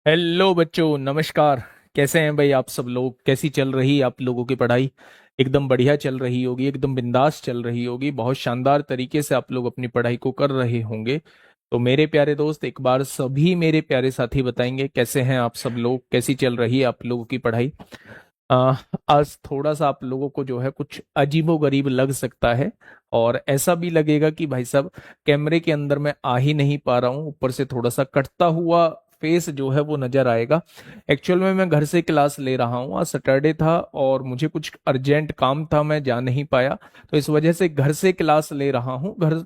Hello बच्चों, नमस्कार। कैसे हैं भाई आप सब लोग? कैसी चल रही आप लोगों की पढ़ाई? एकदम बढ़िया चल रही होगी, एकदम बिंदास चल रही होगी। बहुत शानदार तरीके से आप लोग अपनी पढ़ाई को कर रहे होंगे। तो मेरे प्यारे दोस्त, एक बार सभी मेरे प्यारे साथी बताएंगे कैसे हैं आप सब लोग, कैसी चल रही है आप लोगों की पढ़ाई। आ, आज थोड़ा सा आप लोगों को जो है कुछ अजीबो गरीब लग सकता है, और ऐसा भी लगेगा कि भाई साहब कैमरे के अंदर मैं आ ही नहीं पा रहा हूँ, ऊपर से थोड़ा सा कटता हुआ फेस जो है वो नजर आएगा। एक्चुअल में मैं घर से क्लास ले रहा हूँ, आज सैटरडे था और मुझे कुछ अर्जेंट काम था, मैं जा नहीं पाया। तो इस वजह से घर से क्लास ले रहा हूँ। घर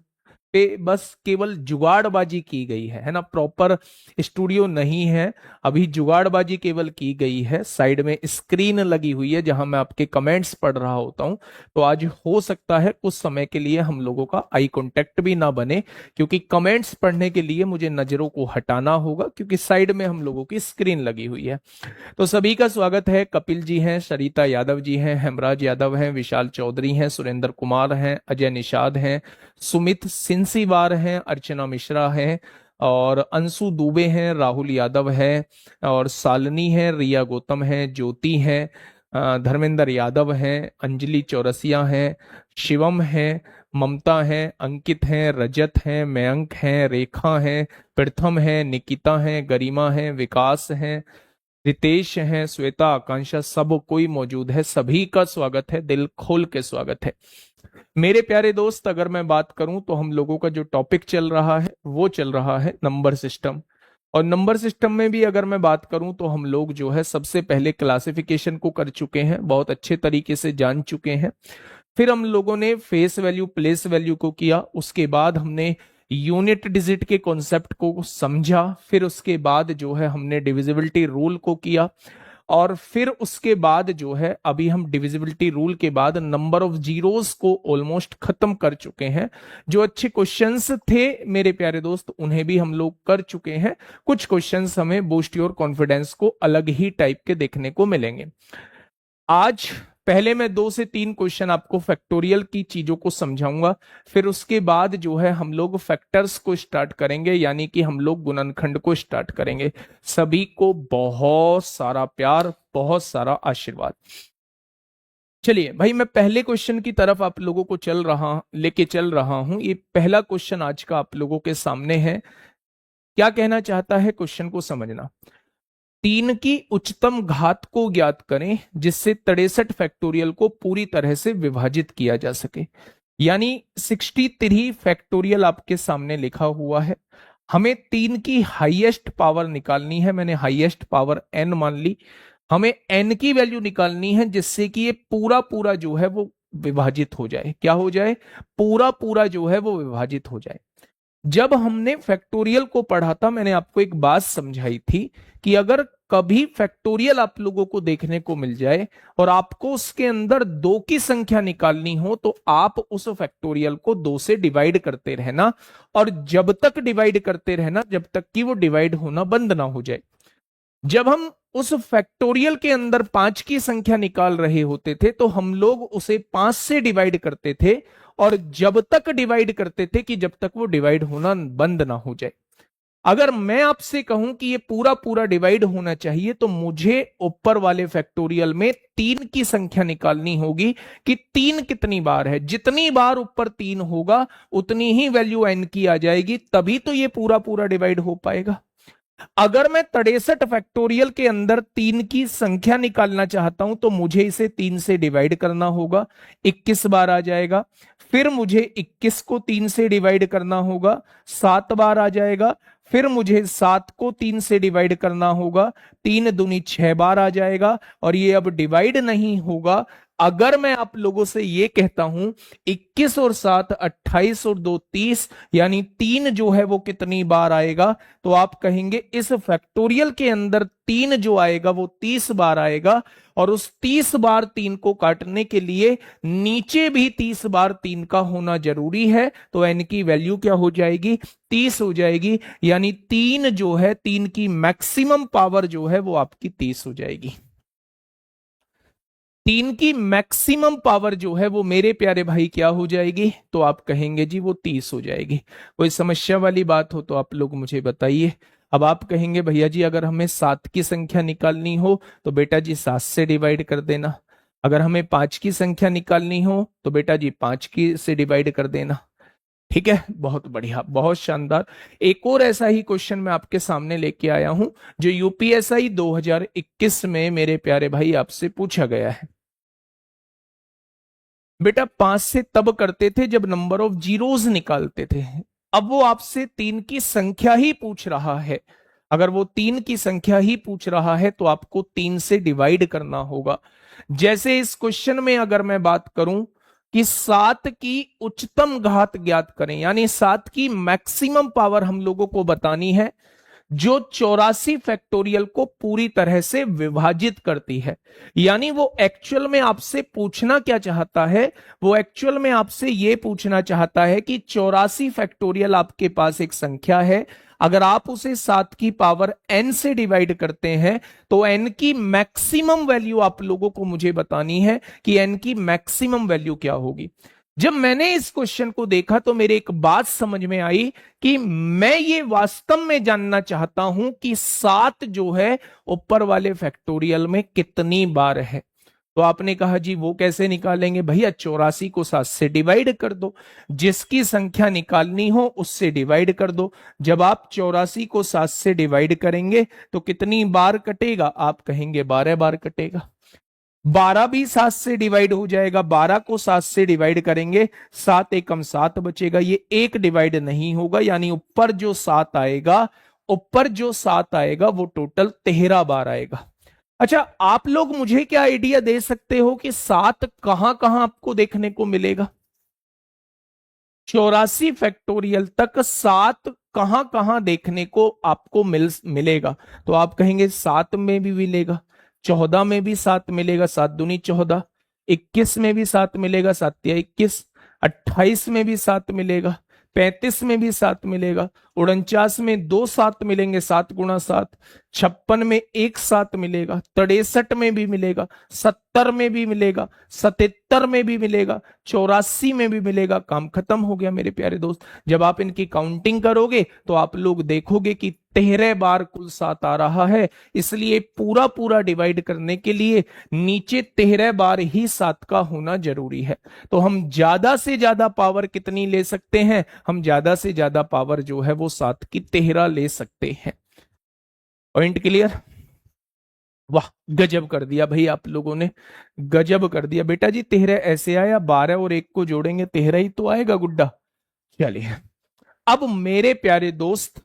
पे बस केवल जुगाड़बाजी की गई है ना, प्रॉपर स्टूडियो नहीं है। अभी जुगाड़बाजी केवल की गई है, साइड में स्क्रीन लगी हुई है जहां मैं आपके कमेंट्स पढ़ रहा होता हूं। तो आज हो सकता है कुछ समय के लिए हम लोगों का आई कांटेक्ट भी ना बने, क्योंकि कमेंट्स पढ़ने के लिए मुझे नजरों को हटाना होगा, क्योंकि साइड में हम लोगों की स्क्रीन लगी हुई है। तो सभी का स्वागत है। कपिल जी हैं, सरिता यादव जी हैं, हेमराज यादव हैं, विशाल चौधरी हैं, सुरेंद्र कुमार हैं, अजय निषाद हैं, सुमित सिंसीवार हैं, अर्चना मिश्रा हैं, और अंशु दुबे हैं, राहुल यादव है, और सालनी है, रिया गौतम है, ज्योति है, धर्मेंद्र यादव हैं, अंजलि चौरसिया हैं, शिवम है, ममता है, अंकित हैं, रजत हैं, मयंक हैं, रेखा हैं, प्रथम है, निकिता है, गरिमा है, विकास है, रितेश हैं, श्वेता, आकांक्षा, सब कोई मौजूद है। सभी का स्वागत है, दिल खोल के स्वागत है। मेरे प्यारे दोस्त, अगर मैं बात करूं तो हम लोगों का जो टॉपिक चल रहा है वो चल रहा है नंबर सिस्टम। और नंबर सिस्टम में भी अगर मैं बात करूं तो हम लोग जो है सबसे पहले क्लासिफिकेशन को कर चुके हैं, बहुत अच्छे तरीके से जान चुके हैं। फिर हम लोगों ने फेस वैल्यू प्लेस वैल्यू को किया, उसके बाद हमने यूनिट डिजिट के कॉन्सेप्ट को समझा, फिर उसके बाद जो है हमने डिविजिबिलिटी रूल को किया, और फिर उसके बाद जो है अभी हम डिविजिबिलिटी रूल के बाद नंबर ऑफ जीरोस को ऑलमोस्ट खत्म कर चुके हैं। जो अच्छे क्वेश्चंस थे मेरे प्यारे दोस्त उन्हें भी हम लोग कर चुके हैं। कुछ क्वेश्चंस हमें बूस्ट योर कॉन्फिडेंस को अलग ही टाइप के देखने को मिलेंगे आज। पहले मैं 2 से 3 क्वेश्चन आपको फैक्टोरियल की चीजों को समझाऊंगा, फिर उसके बाद जो है हम लोग फैक्टर्स को स्टार्ट करेंगे, यानी कि हम लोग गुणनखंड को स्टार्ट करेंगे। सभी को बहुत सारा प्यार, बहुत सारा आशीर्वाद। चलिए भाई, मैं पहले क्वेश्चन की तरफ आप लोगों को लेके चल रहा हूं। ये पहला क्वेश्चन आज का आप लोगों के सामने है। क्या कहना चाहता है, क्वेश्चन को समझना। 3 की उच्चतम घात को ज्ञात करें जिससे 63 फैक्टोरियल को पूरी तरह से विभाजित किया जा सके। यानी 63 फैक्टोरियल आपके सामने लिखा हुआ है। हमें 3 की हाईएस्ट पावर निकालनी है, मैंने हाईएस्ट पावर n मान ली। हमें n की वैल्यू निकालनी है जिससे कि ये पूरा पूरा जो है वो विभाजित हो जाए। क्या हो जाए? पूरा पूरा जो है वो विभाजित हो जाए। जब हमने फैक्टोरियल को पढ़ा था, मैंने आपको एक बात समझाई थी कि अगर कभी फैक्टोरियल आप लोगों को देखने को मिल जाए और आपको उसके अंदर 2 की संख्या निकालनी हो, तो आप उस फैक्टोरियल को 2 से डिवाइड करते रहना, और जब तक डिवाइड करते रहना जब तक कि वो डिवाइड होना बंद ना हो जाए। जब हम उस फैक्टोरियल के अंदर 5 की संख्या निकाल रहे होते थे तो हम लोग उसे 5 से डिवाइड करते थे, और जब तक डिवाइड करते थे कि जब तक वो डिवाइड होना बंद ना हो जाए। अगर मैं आपसे कहूं कि ये पूरा पूरा डिवाइड होना चाहिए, तो मुझे ऊपर वाले फैक्टोरियल में 3 की संख्या निकालनी होगी कि 3 कितनी बार है। जितनी बार ऊपर 3 होगा उतनी ही वैल्यू n की आ जाएगी, तभी तो ये पूरा पूरा डिवाइड हो पाएगा। अगर मैं 63 फैक्टोरियल के अंदर 3 की संख्या निकालना चाहता हूं तो मुझे इसे 3 से डिवाइड करना होगा, 21 बार आ जाएगा। फिर मुझे 21 को 3 से डिवाइड करना होगा, 7 बार आ जाएगा। फिर मुझे 7 को 3 से डिवाइड करना होगा, 3 दूनी 6 बार आ जाएगा, और ये अब डिवाइड नहीं होगा। अगर मैं आप लोगों से ये कहता हूं 21 और 7 28 और 2 30, यानी 3 जो है वो कितनी बार आएगा, तो आप कहेंगे इस फैक्टोरियल के अंदर 3 जो आएगा वो 30 बार आएगा, और उस 30 बार 3 को काटने के लिए नीचे भी 30 बार 3 का होना जरूरी है। तो n की वैल्यू क्या हो जाएगी? 30 हो जाएगी। यानी 3 जो है, 3 की मैक्सिमम पावर जो है वो आपकी 30 हो जाएगी। 3 की मैक्सिमम पावर जो है वो मेरे प्यारे भाई क्या हो जाएगी, तो आप कहेंगे जी वो 30 हो जाएगी। कोई समस्या वाली बात हो तो आप लोग मुझे बताइए। अब आप कहेंगे भैया जी अगर हमें 7 की संख्या निकालनी हो तो बेटा जी 7 से डिवाइड कर देना, अगर हमें 5 की संख्या निकालनी हो तो बेटा जी 5 की से डिवाइड कर देना। ठीक है, बहुत बढ़िया, बहुत शानदार। एक और ऐसा ही क्वेश्चन मैं आपके सामने लेके आया हूं जो यूपीएसआई 2021 में मेरे प्यारे भाई आपसे पूछा गया है। बेटा 5 से तब करते थे जब नंबर ऑफ जीरोस निकालते थे, अब वो आपसे 3 की संख्या ही पूछ रहा है। अगर वो 3 की संख्या ही पूछ रहा है तो आपको 3 से डिवाइड करना होगा। जैसे इस क्वेश्चन में अगर मैं बात करूं कि 7 की उच्चतम घात ज्ञात करें, यानी 7 की मैक्सिमम पावर हम लोगों को बतानी है जो 84 फैक्टोरियल को पूरी तरह से विभाजित करती है। यानी वो एक्चुअल में आपसे पूछना क्या चाहता है, वो एक्चुअल में आपसे ये पूछना चाहता है कि 84 फैक्टोरियल आपके पास एक संख्या है, अगर आप उसे 7 की पावर n से डिवाइड करते हैं तो n की मैक्सिमम वैल्यू आप लोगों को मुझे बतानी है कि n की मैक्सिमम वैल्यू क्या होगी। जब मैंने इस क्वेश्चन को देखा तो मेरे एक बात समझ में आई कि मैं ये वास्तव में जानना चाहता हूं कि 7 जो है ऊपर वाले फैक्टोरियल में कितनी बार है। तो आपने कहा जी वो कैसे निकालेंगे, भैया 84 को 7 से डिवाइड कर दो, जिसकी संख्या निकालनी हो उससे डिवाइड कर दो। जब आप 84 को 7 से डिवाइड करेंगे तो कितनी बार कटेगा, आप कहेंगे 12 बार कटेगा। 12 भी 7 से डिवाइड हो जाएगा, 12 को 7 से डिवाइड करेंगे 7 एकम 7 बचेगा, ये एक डिवाइड नहीं होगा, यानी ऊपर जो 7 आएगा, ऊपर जो 7 आएगा वो टोटल 13 बार आएगा। अच्छा, आप लोग मुझे क्या आइडिया दे सकते हो कि 7 कहां कहां आपको देखने को मिलेगा? 84 फैक्टोरियल तक 7 कहां कहां देखने को आपको मिलेगा? तो आप कहेंगे 7 में भी मिलेगा, 14 में भी 7 मिलेगा, 7 दूनी 14, 21 में भी 7 मिलेगा, 7 या 21, 28 में भी 7 मिलेगा, 35 में भी 7 मिलेगा, 49 में 2 7 मिलेंगे, 7 गुणा 7, 56 में 1 7 मिलेगा, 63 में भी मिलेगा, 70 में भी मिलेगा, 77 में भी मिलेगा, 84 में भी मिलेगा। काम खत्म हो गया मेरे प्यारे दोस्त। जब आप इनकी काउंटिंग करोगे तो आप लोग देखोगे कि 13 बार कुल 7 आ रहा है, इसलिए पूरा पूरा डिवाइड करने के लिए नीचे 13 बार ही 7 का होना जरूरी है। तो हम ज्यादा से ज्यादा पावर कितनी ले सकते हैं, हम ज्यादा से ज्यादा पावर जो है वो 7 की 13 ले सकते हैं। Point clear? वाह, गजब कर दिया भाई आप लोगों ने, गजब कर दिया। बेटा जी 13 ऐसे आया, 12 और 1 को जोड़ेंगे 13 ही तो आएगा गुड्डा। चलिए, अब मेरे प्यारे दोस्त,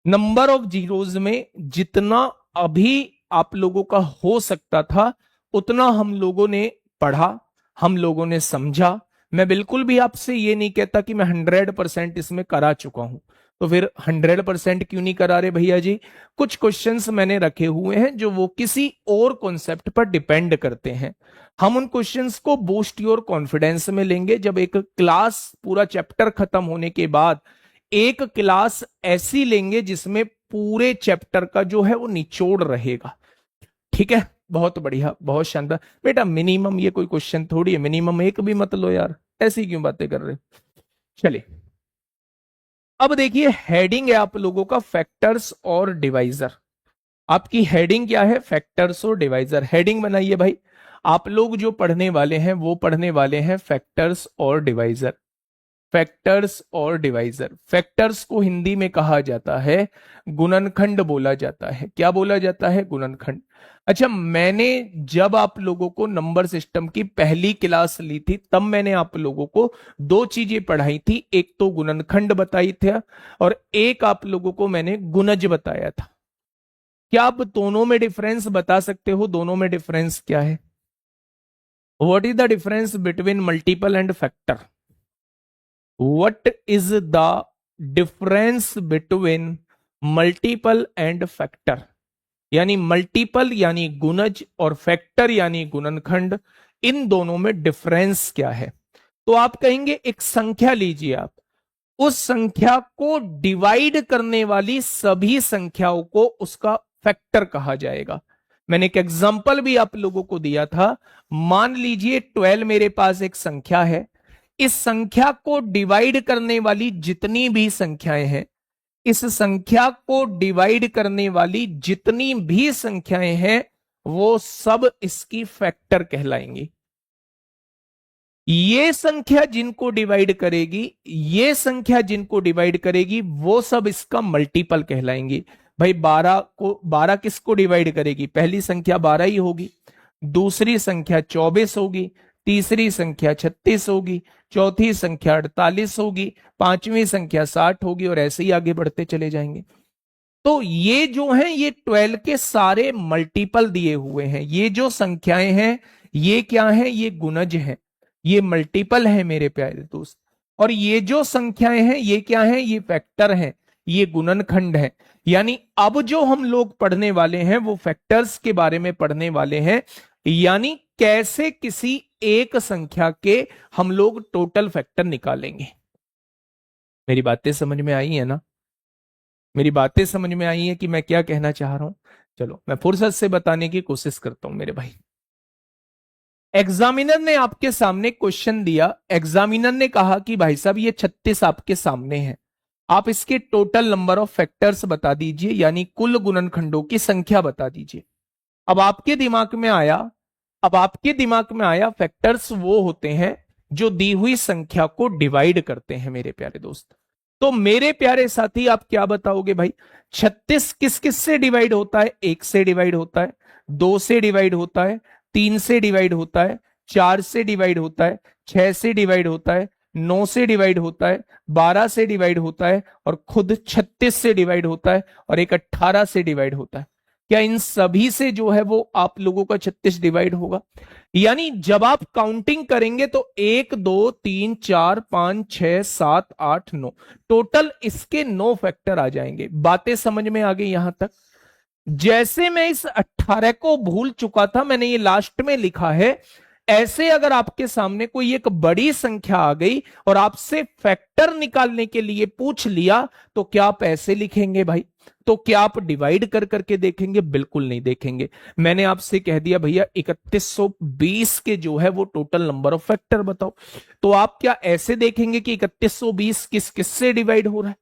नंबर ऑफ जीरोज में जितना अभी आप लोगों का हो सकता था उतना हम लोगों ने पढ़ा, हम लोगों ने समझा। मैं बिल्कुल भी आपसे ये नहीं कहता कि मैं 100% इसमें करा चुका हूं, तो फिर 100% क्यों नहीं करा रहे भैया जी? कुछ क्वेश्चंस मैंने रखे हुए हैं जो वो किसी और कॉन्सेप्ट पर डिपेंड करते हैं। हम उन क्वेश्चंस को बूस्ट योर कॉन्फिडेंस में लेंगे जब एक क्लास, पूरा चैप्टर खत्म होने के बाद एक क्लास ऐसी लेंगे जिसमें पूरे चैप्टर का जो है वो निचोड़ रहेगा। ठीक है, बहुत बढ़िया, बहुत शानदार। बेटा मिनिमम ये कोई क्वेश्चन थोड़ी है, मिनिमम एक भी मत लो यार, ऐसी क्यों बातें कर रहे? चलिए, अब देखिए हेडिंग है आप लोगों का फैक्टर्स और डिवाइजर। आपकी हेडिंग क्या है? फैक्टर्स और डिवाइजर। हेडिंग बनाइए भाई। आप लोग जो पढ़ने वाले हैं वो पढ़ने वाले हैं फैक्टर्स और डिवाइजर। फैक्टर्स और डिवाइजर, फैक्टर्स को हिंदी में कहा जाता है गुणनखंड बोला जाता है। क्या बोला जाता है? गुणनखंड। अच्छा, मैंने जब आप लोगों को नंबर सिस्टम की पहली क्लास ली थी तब मैंने आप लोगों को दो चीजें पढ़ाई थी, एक तो गुणनखंड बताई थी और एक आप लोगों को मैंने गुणज बताया था। क्या आप दोनों में डिफरेंस बता सकते हो? दोनों में डिफरेंस क्या है? What is the difference between multiple and factor? What is the difference between multiple and factor? यानी मल्टीपल यानी गुणज और फैक्टर यानी गुणनखंड, इन दोनों में डिफरेंस क्या है? तो आप कहेंगे एक संख्या लीजिए, आप उस संख्या को डिवाइड करने वाली सभी संख्याओं को उसका फैक्टर कहा जाएगा। मैंने एक एग्जाम्पल भी आप लोगों को दिया था। मान लीजिए 12 मेरे पास एक संख्या है, इस संख्या को डिवाइड करने वाली जितनी भी संख्याएं हैं, इस संख्या को डिवाइड करने वाली जितनी भी संख्याएं हैं, वो सब इसकी फैक्टर कहलाएंगी। ये संख्या जिनको डिवाइड करेगी, ये संख्या जिनको डिवाइड करेगी, वो सब इसका मल्टीपल कहलाएंगी। भाई 12 किसको डिवाइड करेगी? पहली संख्या 12 ही होगी, दूसरी संख्या 24 होगी, तीसरी संख्या 36 होगी, चौथी संख्या 48 होगी, पांचवी संख्या 60 होगी, और ऐसे ही आगे बढ़ते चले जाएंगे। तो ये जो हैं, ये 12 के सारे मल्टीपल दिए हुए हैं। ये जो संख्याएं हैं, ये क्या है? ये गुणज हैं, ये मल्टीपल है मेरे प्यारे दोस्त। और ये जो संख्याएं हैं, ये क्या है? ये फैक्टर हैं, ये गुणनखंड है। यानी अब जो हम लोग पढ़ने वाले हैं वो फैक्टर्स के बारे में पढ़ने वाले हैं, यानी कैसे किसी एक संख्या के हम लोग टोटल फैक्टर निकालेंगे। मेरी बातें समझ में आई है ना? मेरी बातें समझ में आई है कि मैं क्या कहना चाह रहा हूं? चलो मैं फुर्सत से बताने की कोशिश करता हूं मेरे भाई। एग्जामिनर ने आपके सामने क्वेश्चन दिया, एग्जामिनर ने कहा कि भाई साहब ये 36 आपके सामने है, आप इसके टोटल नंबर ऑफ फैक्टर्स बता दीजिए, यानी कुल गुणनखंडों की संख्या बता दीजिए। अब आपके दिमाग में आया, फैक्टर्स वो होते हैं जो दी हुई संख्या को डिवाइड करते हैं मेरे प्यारे दोस्त। तो मेरे प्यारे साथी आप क्या बताओगे भाई? 36 किस किस से डिवाइड होता है? 1 से डिवाइड होता है, 2 से डिवाइड होता है, 3 से डिवाइड होता है, 4 से डिवाइड होता है, 6 से डिवाइड होता है, 9 से डिवाइड होता है, 12 से डिवाइड होता है, और खुद 36 से डिवाइड होता है, और एक 18 से डिवाइड होता है। क्या इन सभी से जो है वो आप लोगों का 36 डिवाइड होगा? यानी जब आप काउंटिंग करेंगे तो 1 2 3 4 5 6 7 8 9, टोटल इसके 9 फैक्टर आ जाएंगे। बातें समझ में आ गई यहां तक? जैसे मैं इस 18 को भूल चुका था, मैंने ये लास्ट में लिखा है, ऐसे अगर आपके सामने कोई एक बड़ी संख्या आ गई और आपसे फैक्टर निकालने के लिए पूछ लिया, तो क्या आप ऐसे लिखेंगे भाई? तो क्या आप डिवाइड कर करके देखेंगे? बिल्कुल नहीं देखेंगे। मैंने आपसे कह दिया भैया 3120 के जो है वो टोटल नंबर ऑफ फैक्टर बताओ, तो आप क्या ऐसे देखेंगे कि 3120 किस किस से डिवाइड हो रहा है?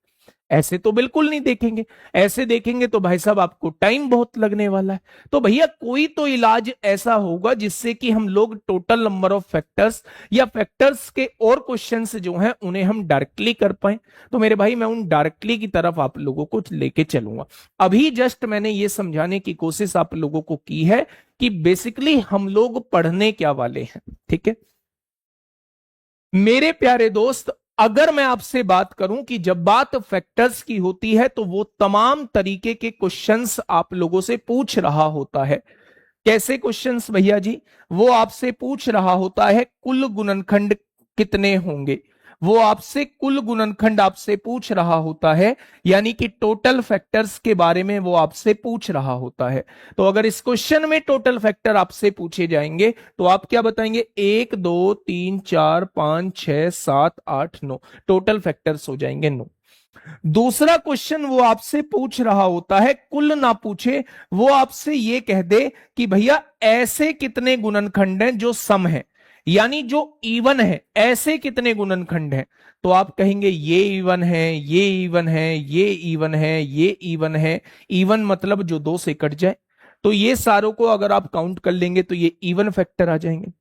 ऐसे तो बिल्कुल नहीं देखेंगे। ऐसे देखेंगे तो भाई साहब आपको टाइम बहुत लगने वाला है। तो भैया कोई तो इलाज ऐसा होगा जिससे कि हम लोग टोटल नंबर ऑफ फैक्टर्स या फैक्टर्स के और क्वेश्चंस जो हैं उन्हें हम डायरेक्टली कर पाए। तो मेरे भाई मैं उन डायरेक्टली की तरफ आप लोगों को लेके चलूंगा। अभी जस्ट मैंने ये समझाने की कोशिश आप लोगों को की है कि बेसिकली हम लोग पढ़ने क्या वाले हैं। ठीक है मेरे प्यारे दोस्त, अगर मैं आपसे बात करूं कि जब बात फैक्टर्स की होती है तो वो तमाम तरीके के क्वेश्चंस आप लोगों से पूछ रहा होता है। कैसे क्वेश्चंस भैया जी? वो आपसे पूछ रहा होता है कुल गुणनखंड कितने होंगे, वो आपसे कुल गुणनखंड आपसे पूछ रहा होता है, यानी कि टोटल फैक्टर्स के बारे में वो आपसे पूछ रहा होता है। तो अगर इस क्वेश्चन में टोटल फैक्टर आपसे पूछे जाएंगे तो आप क्या बताएंगे? 1 2 3 4 5 6 7 8 9, टोटल फैक्टर्स हो जाएंगे 9। दूसरा क्वेश्चन वो आपसे पूछ रहा होता है, कुल ना पूछे, वो आपसे ये कह दे कि भैया ऐसे कितने गुणनखंड हैं जो सम है, यानी जो इवन है, ऐसे कितने गुणनखंड हैं? तो आप कहेंगे ये इवन है, ये इवन है, ये इवन है, ये इवन है। इवन मतलब जो 2 से कट जाए। तो ये सारों को अगर आप काउंट कर लेंगे तो ये इवन फैक्टर आ जाएंगे।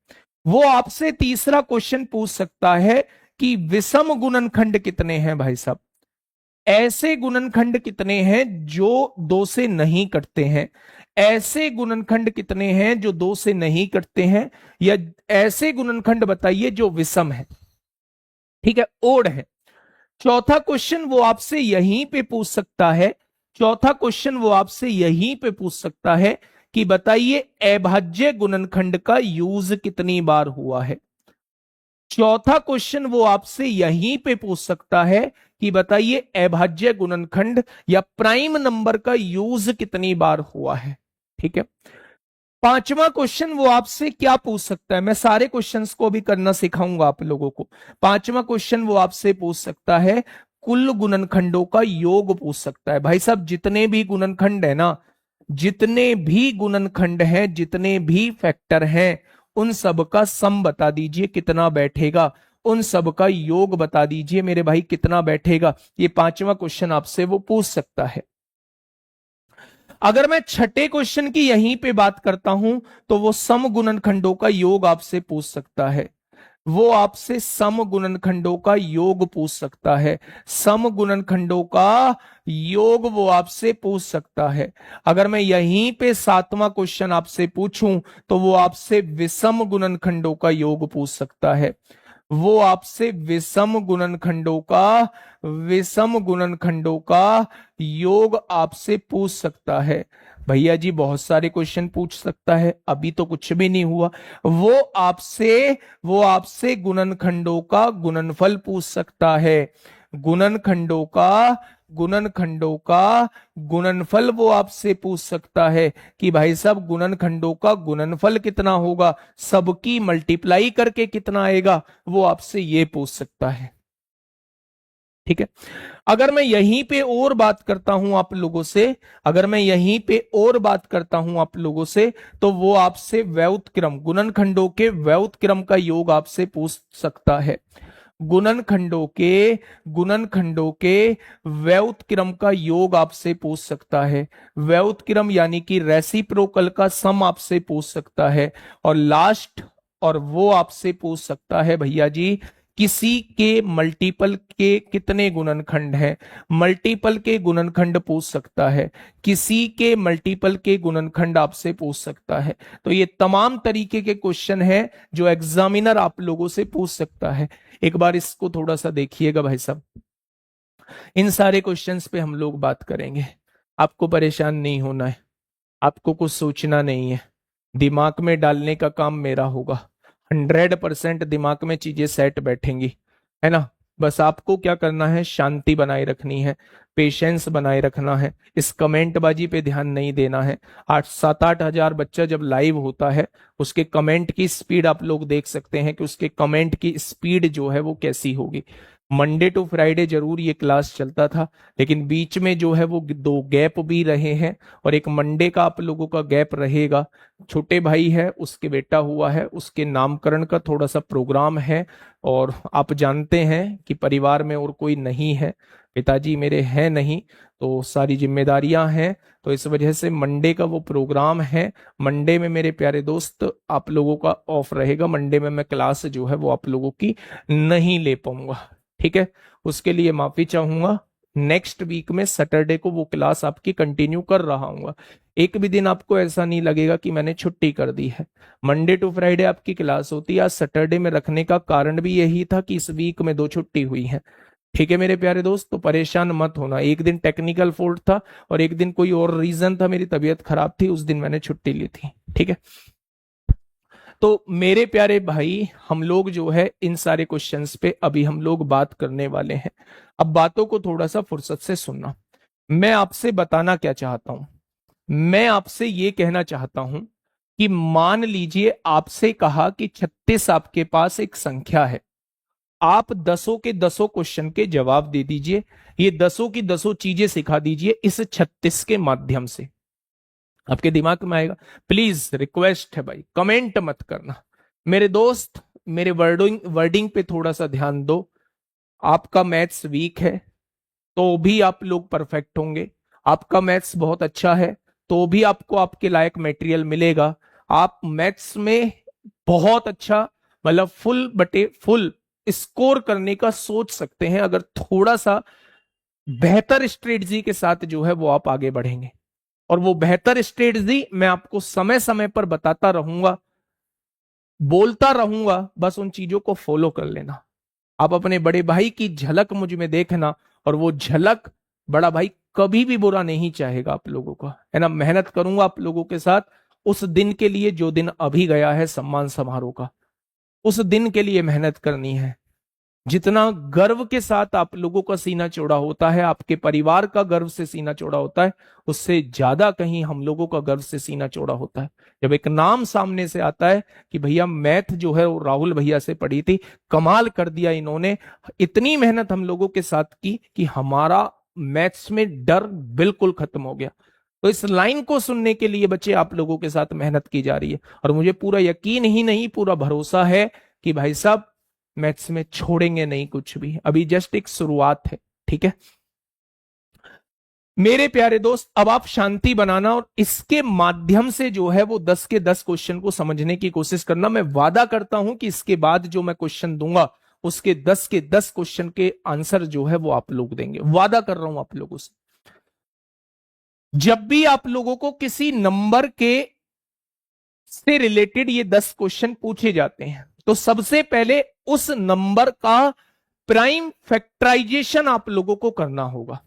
वो आपसे तीसरा क्वेश्चन पूछ सकता है कि विषम गुणनखंड कितने हैं भाई साहब, ऐसे गुणनखंड कितने हैं जो 2 से नहीं कटते हैं, ऐसे गुणनखंड कितने हैं जो 2 से नहीं कटते हैं, या ऐसे गुणनखंड बताइए जो विषम है। ठीक है, ओड है। चौथा क्वेश्चन वो आपसे यहीं पे पूछ सकता है, चौथा क्वेश्चन वो आपसे यहीं पे पूछ सकता है कि बताइए अभाज्य गुणनखंड का यूज कितनी बार हुआ है। चौथा क्वेश्चन वो आपसे यहीं पे पूछ सकता है कि बताइए अभाज्य गुणनखंड या प्राइम नंबर का यूज कितनी बार हुआ है। ठीक है, पांचवा क्वेश्चन वो आपसे क्या पूछ सकता है, मैं सारे क्वेश्चंस को भी करना सिखाऊंगा आप लोगों को। पांचवा क्वेश्चन वो आपसे पूछ सकता है कुल गुणनखंडों का योग पूछ सकता है। भाई साहब जितने भी गुणनखंड है ना, जितने भी गुणनखंड हैं, जितने भी फैक्टर हैं, उन सब का सम बता दीजिए कितना बैठेगा, उन सब का योग बता दीजिए मेरे भाई कितना बैठेगा। ये पांचवा क्वेश्चन आपसे वो पूछ सकता है। अगर मैं छठे क्वेश्चन की यहीं पे बात करता हूं तो वो सम गुणनखंडों का योग आपसे पूछ सकता है। वो आपसे सम गुणनखंडों का योग पूछ सकता है। सम गुणनखंडों का योग वो आपसे पूछ सकता है। अगर मैं यहीं पे सातवां क्वेश्चन आपसे पूछूं तो वो आपसे विषम गुणनखंडों का योग पूछ सकता है। वो आपसे विषम गुणनखंडों का योग आपसे पूछ सकता है। भैया जी बहुत सारे क्वेश्चन पूछ सकता है, अभी तो कुछ भी नहीं हुआ। वो आपसे गुणनखंडों का गुणनफल पूछ सकता है। गुणनखंडों का गुणनखंडों का गुणनफल वो आपसे पूछ सकता है कि भाई साहब गुणनखंडों का गुणनफल कितना होगा, सबकी मल्टीप्लाई करके कितना आएगा, वो आपसे ये पूछ सकता है। ठीक है। अगर मैं यहीं पे और बात करता हूं आप लोगों से, अगर मैं यहीं पे और बात करता हूं आप लोगों से, तो वो आपसे व्युत्क्रम, गुणनखंडों के व्युत्क्रम का योग आपसे पूछ सकता है। गुणनखंडों के व्युत्क्रम का योग आपसे पूछ सकता है। व्युत्क्रम यानी कि रेसिप्रोकल का सम आपसे पूछ सकता है। और लास्ट, और वो आपसे पूछ सकता है भैया जी किसी के मल्टीपल के कितने गुणनखंड हैं, मल्टीपल के गुणनखंड पूछ सकता है। किसी के मल्टीपल के गुणनखंड आपसे पूछ सकता है। तो ये तमाम तरीके के क्वेश्चन हैं जो एग्जामिनर आप लोगों से पूछ सकता है। एक बार इसको थोड़ा सा देखिएगा भाई साहब, इन सारे क्वेश्चंस पे हम लोग बात करेंगे। आपको परेशान नहीं होना है, आपको कुछ सोचना नहीं है, दिमाग में डालने का काम मेरा होगा। 100% दिमाग में चीजें सेट बैठेंगी, है ना। बस आपको क्या करना है, शांति बनाए रखनी है, पेशेंस बनाए रखना है, इस कमेंट बाजी पे ध्यान नहीं देना है। 8-7-8 हजार बच्चा जब लाइव होता है, उसके कमेंट की स्पीड आप लोग देख सकते हैं कि उसके कमेंट की स्पीड जो है वो कैसी होगी। मंडे टू फ्राइडे जरूर ये क्लास चलता था, लेकिन बीच में जो है वो 2 गैप भी रहे हैं, और एक मंडे का आप लोगों का गैप रहेगा। छोटे भाई है, उसके बेटा हुआ है, उसके नामकरण का थोड़ा सा प्रोग्राम है, और आप जानते हैं कि परिवार में और कोई नहीं है, पिताजी मेरे हैं नहीं, तो सारी जिम्मेदारियां हैं। तो इस वजह से मंडे का वो प्रोग्राम है। मंडे में मेरे प्यारे दोस्त आप लोगों का ऑफ रहेगा, मंडे में मैं क्लास जो है वो आप लोगों की नहीं ले पाऊंगा। ठीक है, उसके लिए माफी चाहूंगा। नेक्स्ट वीक में सैटरडे को वो क्लास आपकी कंटिन्यू कर रहा हूँ। एक भी दिन आपको ऐसा नहीं लगेगा कि मैंने छुट्टी कर दी है। मंडे टू फ्राइडे आपकी क्लास होती है। आज सैटरडे में रखने का कारण भी यही था कि इस वीक में 2 छुट्टी हुई है। ठीक है मेरे प्यारे दोस्त, तो परेशान मत होना। एक दिन टेक्निकल फॉल्ट था और एक दिन कोई और रीजन था, मेरी तबीयत खराब थी, उस दिन मैंने छुट्टी ली थी। ठीक है, तो मेरे प्यारे भाई हम लोग जो है इन सारे क्वेश्चंस पे अभी हम लोग बात करने वाले हैं। अब बातों को थोड़ा सा फुर्सत से सुनना। मैं आपसे बताना क्या चाहता हूं, मैं आपसे ये कहना चाहता हूं कि मान लीजिए आपसे कहा कि 36 आपके पास एक संख्या है, आप 10 के 10 क्वेश्चन के जवाब दे दीजिए, ये 10 की 10 चीजें सिखा दीजिए इस 36 के माध्यम से। आपके दिमाग में आएगा। प्लीज रिक्वेस्ट है भाई, कमेंट मत करना मेरे दोस्त, मेरे वर्डिंग पे थोड़ा सा ध्यान दो। आपका मैथ्स वीक है तो भी आप लोग परफेक्ट होंगे, आपका मैथ्स बहुत अच्छा है तो भी आपको आपके लायक मटेरियल मिलेगा। आप मैथ्स में बहुत अच्छा, मतलब फुल बटे फुल स्कोर करने का सोच सकते हैं अगर थोड़ा सा बेहतर स्ट्रेटजी के साथ जो है वो आप आगे बढ़ेंगे। और वो बेहतर स्ट्रेटजी मैं आपको समय समय पर बताता रहूंगा, बोलता रहूंगा, बस उन चीजों को फॉलो कर लेना। आप अपने बड़े भाई की झलक मुझ में देखना, और वो झलक बड़ा भाई कभी भी बुरा नहीं चाहेगा आप लोगों का, है ना। मेहनत करूंगा आप लोगों के साथ उस दिन के लिए जो दिन अभी गया है सम्मान समारोह का, उस दिन के लिए मेहनत करनी है। जितना गर्व के साथ आप लोगों का सीना चौड़ा होता है, आपके परिवार का गर्व से सीना चौड़ा होता है, उससे ज्यादा कहीं हम लोगों का गर्व से सीना चौड़ा होता है जब एक नाम सामने से आता है कि भैया मैथ जो है वो राहुल भैया से पढ़ी थी, कमाल कर दिया इन्होंने, इतनी मेहनत हम लोगों के साथ की कि हमारा मैथ्स में डर बिल्कुल खत्म हो गया। तो इस लाइन को सुनने के लिए बच्चे आप लोगों के साथ मेहनत की जा रही है, और मुझे पूरा यकीन ही नहीं, पूरा भरोसा है कि भाई साहब मैथ्स में छोड़ेंगे नहीं कुछ भी, अभी जस्ट एक शुरुआत है। ठीक है मेरे प्यारे दोस्त, अब आप शांति बनाना और इसके माध्यम से जो है वो 10 के 10 क्वेश्चन को समझने की कोशिश करना। मैं वादा करता हूं कि इसके बाद जो मैं क्वेश्चन दूंगा उसके 10 के 10 क्वेश्चन के आंसर जो है वो आप लोग देंगे, वादा कर रहा हूं आप लोगों से। जब भी आप लोगों को किसी नंबर के से रिलेटेड ये 10 क्वेश्चन पूछे जाते हैं तो सबसे पहले उस नंबर का प्राइम फैक्टराइजेशन आप लोगों को करना होगा।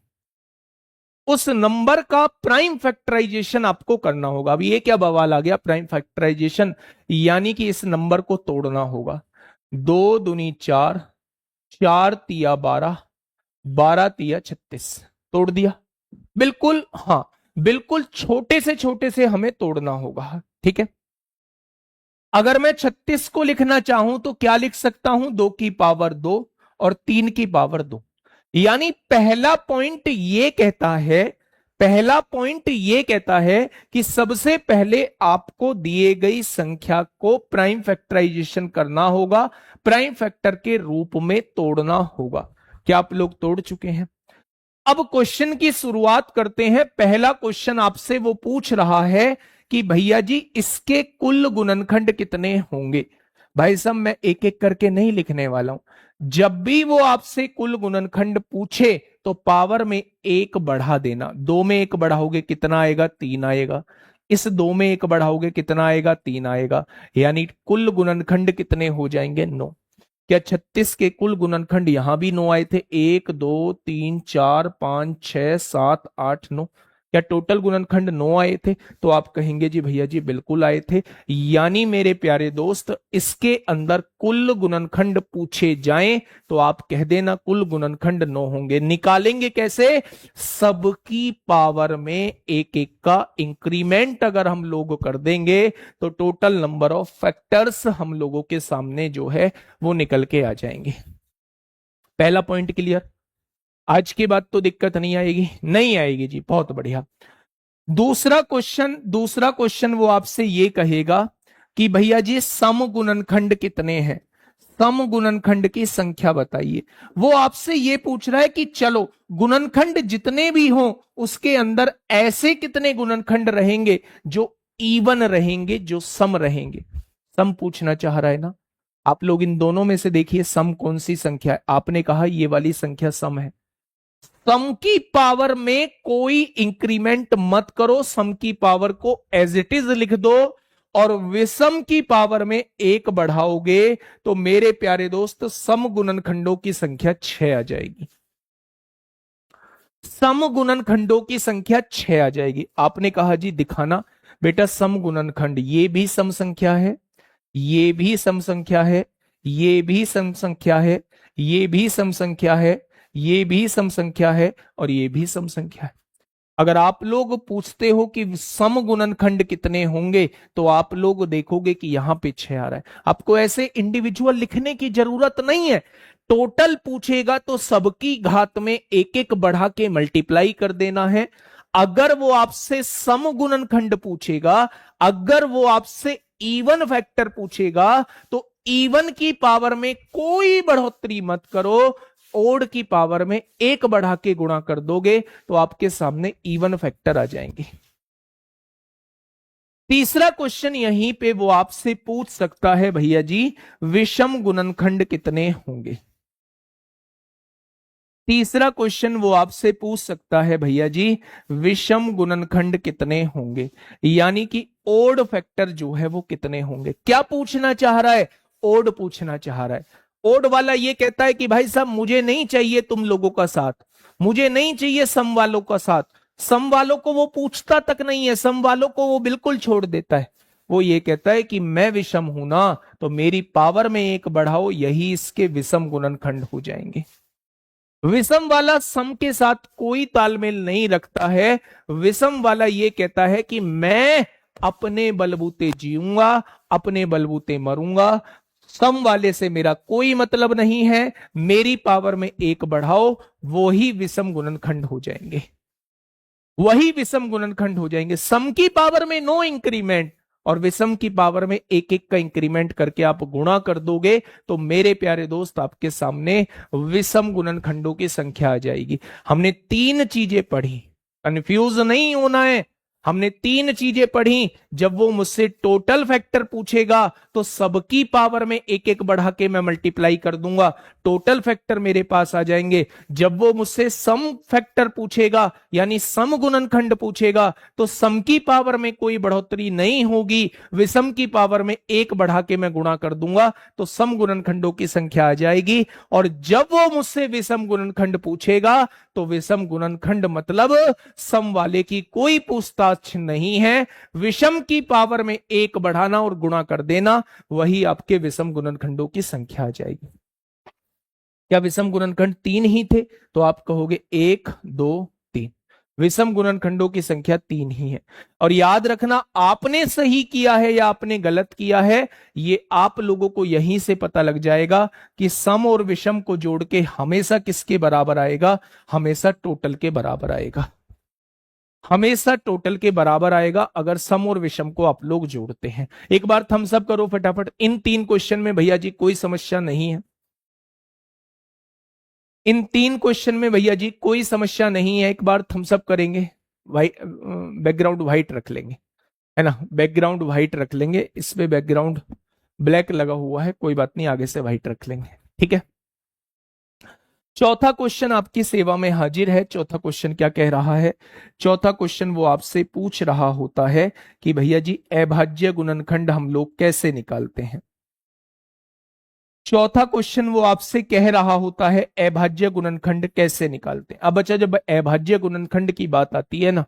उस नंबर का प्राइम फैक्टराइजेशन आपको करना होगा। अब ये क्या बवाल आ गया, प्राइम फैक्टराइजेशन यानी कि इस नंबर को तोड़ना होगा। 2 दूनी 4, 4 तिया 12, 12 तिया 36, तोड़ दिया। बिल्कुल, हाँ बिल्कुल छोटे से हमें तोड़ना होगा। ठीक है, अगर मैं 36 को लिखना चाहूं तो क्या लिख सकता हूं, 2 की पावर 2 और 3 की पावर 2। यानी पहला पॉइंट ये कहता है कि सबसे पहले आपको दिए गई संख्या को प्राइम फैक्टराइजेशन करना होगा, प्राइम फैक्टर के रूप में तोड़ना होगा। क्या आप लोग तोड़ चुके हैं? अब क्वेश्चन की शुरुआत करते हैं। पहला क्वेश्चन आपसे वो पूछ रहा है कि भैया जी इसके कुल गुणनखंड कितने होंगे। भाई साहब मैं एक एक करके नहीं लिखने वाला हूं। जब भी वो आपसे कुल गुणनखंड पूछे तो पावर में 1 बढ़ा देना। 2 में 1 बढ़ाओगे कितना आएगा, 3 आएगा। इस 2 में 1 बढ़ाओगे कितना आएगा, 3 आएगा। यानी कुल गुणनखंड कितने हो जाएंगे, 9। क्या 36 के कुल गुणनखंड यहां भी 9 आए थे? 1 2 3 4 5 6 7 8 9। क्या टोटल गुणनखंड 9 आए थे? तो आप कहेंगे जी भैया जी बिल्कुल आए थे। यानी मेरे प्यारे दोस्त इसके अंदर कुल गुणनखंड पूछे जाएं तो आप कह देना कुल गुणनखंड 9 होंगे। निकालेंगे कैसे? सबकी पावर में एक एक का इंक्रीमेंट अगर हम लोग कर देंगे तो टोटल नंबर ऑफ फैक्टर्स हम लोगों के सामने जो है वो निकल के आ जाएंगे। पहला पॉइंट क्लियर? आज के बाद तो दिक्कत नहीं आएगी, नहीं आएगी जी, बहुत बढ़िया। दूसरा क्वेश्चन वो आपसे ये कहेगा कि भैया जी सम गुणनखंड कितने हैं, सम गुणनखंड की संख्या बताइए। वो आपसे ये पूछ रहा है कि चलो गुणनखंड जितने भी हों उसके अंदर ऐसे कितने गुणनखंड रहेंगे जो इवन रहेंगे, जो सम रहेंगे। सम पूछना चाह रहा है ना। आप लोग इन दोनों में से देखिए सम कौन सी संख्या है। आपने कहा ये वाली संख्या सम है। सम की पावर में कोई इंक्रीमेंट मत करो, सम की पावर को एज इट इज लिख दो और विषम की पावर में 1 बढ़ाओगे तो मेरे प्यारे दोस्त सम गुणनखंडों की संख्या 6 आ जाएगी। सम गुणनखंडों की संख्या 6 आ जाएगी। आपने कहा जी दिखाना। बेटा सम गुणनखंड ये भी सम संख्या है, ये भी सम संख्या है, ये भी सम संख्या है, ये भी सम संख्या है, ये भी सम संख्या है और ये भी सम संख्या है। अगर आप लोग पूछते हो कि सम गुणनखंड कितने होंगे तो आप लोग देखोगे कि यहां पे 6 आ रहा है। आपको ऐसे इंडिविजुअल लिखने की जरूरत नहीं है। टोटल पूछेगा तो सबकी घात में 1 1 बढ़ा के मल्टीप्लाई कर देना है। अगर वो आपसे सम गुणनखंड पूछेगा, अगर वो आपसे इवन फैक्टर पूछेगा तो इवन की पावर में कोई बढ़ोतरी मत करो, ओड की पावर में 1 बढ़ा के गुणा कर दोगे तो आपके सामने इवन फैक्टर आ जाएंगे। तीसरा क्वेश्चन यहीं पे वो आपसे पूछ सकता है भैया जी विषम गुणनखंड कितने होंगे। तीसरा क्वेश्चन वो आपसे पूछ सकता है भैया जी विषम गुणनखंड कितने होंगे, यानी कि ओड फैक्टर जो है वो कितने होंगे। क्या पूछना चाह रहा है? ओड पूछना चाह रहा है। ओड वाला ये कहता है कि भाई साहब मुझे नहीं चाहिए तुम लोगों का साथ, मुझे नहीं चाहिए सम वालों का साथ। सम वालों को वो पूछता तक नहीं है, सम वालों को वो बिल्कुल छोड़ देता है। वो ये कहता है कि मैं विषम हूं ना तो मेरी पावर में 1 बढ़ाओ, यही इसके विषम गुणनखंड हो जाएंगे। विषम वाला सम के साथ कोई तालमेल नहीं रखता है। विषम वाला ये कहता है कि मैं अपने बलबूते जीऊंगा, अपने बलबूते मरूंगा, सम वाले से मेरा कोई मतलब नहीं है, मेरी पावर में 1 बढ़ाओ, वो ही विषम गुणनखंड हो जाएंगे। वही विषम गुणनखंड हो जाएंगे। सम की पावर में नो इंक्रीमेंट और विषम की पावर में एक एक का इंक्रीमेंट करके आप गुणा कर दोगे तो मेरे प्यारे दोस्त आपके सामने विषम गुणनखंडों की संख्या आ जाएगी। हमने तीन चीजें पढ़ी, कंफ्यूज नहीं होना है। हमने तीन चीजें पढ़ी। जब वो मुझसे टोटल फैक्टर पूछेगा तो सबकी पावर में एक एक बढ़ा के मैं मल्टीप्लाई कर दूंगा, टोटल फैक्टर मेरे पास आ जाएंगे। जब वो मुझसे सम फैक्टर पूछेगा यानी सम गुणनखंड पूछेगा तो सम की पावर में कोई बढ़ोतरी नहीं होगी, विषम की पावर में एक बढ़ा के मैं गुणा कर दूंगा तो सम गुणनखंडों की संख्या आ जाएगी। और जब वो मुझसे विषम गुणनखंड पूछेगा तो विषम गुणनखंड मतलब सम वाले की कोई पूछताछ नहीं है, विषम की पावर में एक बढ़ाना और गुणा कर देना, वही आपके विषम गुणनखंडों की संख्या आ जाएगी। क्या विषम गुणनखंड तीन ही थे? तो आप कहोगे एक दो तीन, विषम गुणनखंडों की संख्या तीन ही है। और याद रखना, आपने सही किया है या आपने गलत किया है ये आप लोगों को यहीं से पता लग जाएगा कि सम और विषम को जोड़ के हमेशा किसके बराबर आएगा? हमेशा टोटल के बराबर आएगा, हमेशा टोटल के बराबर आएगा अगर सम और विषम को आप लोग जोड़ते हैं। एक बार थम्स अप करो फटाफट। इन तीन क्वेश्चन में भैया जी कोई समस्या नहीं है, इन तीन क्वेश्चन में भैया जी कोई समस्या नहीं है। एक बार थम्स अप करेंगे। वाइट बैकग्राउंड व्हाइट रख लेंगे, है ना, बैकग्राउंड व्हाइट रख लेंगे। इस पे बैकग्राउंड ब्लैक लगा हुआ है, कोई बात नहीं, आगे से व्हाइट रख लेंगे, ठीक है। चौथा क्वेश्चन आपकी सेवा में हाजिर है। चौथा क्वेश्चन क्या कह रहा है? चौथा क्वेश्चन वो आपसे पूछ रहा होता है कि भैया जी अभाज्य गुणनखंड हम लोग कैसे निकालते हैं। चौथा क्वेश्चन वो आपसे कह रहा होता है अभाज्य गुणनखंड कैसे निकालते हैं। अब बच्चा, जब अभाज्य गुणनखंड की बात आती है ना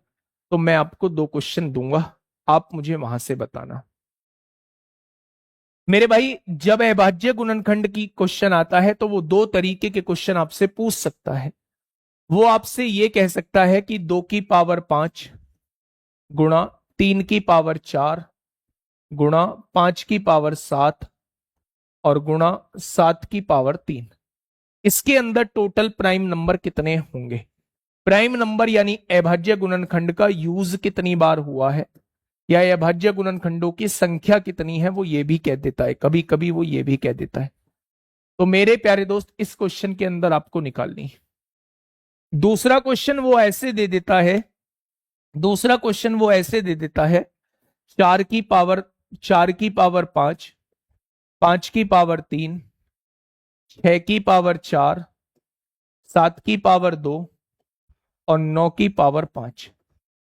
तो मैं आपको दो क्वेश्चन दूंगा, आप मुझे वहां से बताना। मेरे भाई, जब अभाज्य गुणनखंड की क्वेश्चन आता है तो वो दो तरीके के क्वेश्चन आपसे पूछ सकता है। वो आपसे ये कह सकता है कि 2 की पावर 5 गुणा 3 की पावर 4 गुणा 5 की पावर 7 और गुणा 7 की पावर 3, इसके अंदर टोटल प्राइम नंबर कितने होंगे। प्राइम नंबर यानी अभाज्य गुणनखंड का यूज कितनी बार हुआ है या अभाज्य गुणनखंडों की संख्या कितनी है, वो ये भी कह देता है, कभी कभी वो ये भी कह देता है। तो मेरे प्यारे दोस्त, इस क्वेश्चन के अंदर आपको निकालनी है। दूसरा क्वेश्चन वो ऐसे दे देता है, दूसरा क्वेश्चन वो ऐसे दे देता है 4 की पावर 5, 5 की पावर 3, 6 की पावर 4, 7 की पावर 2 और 9 की पावर 5।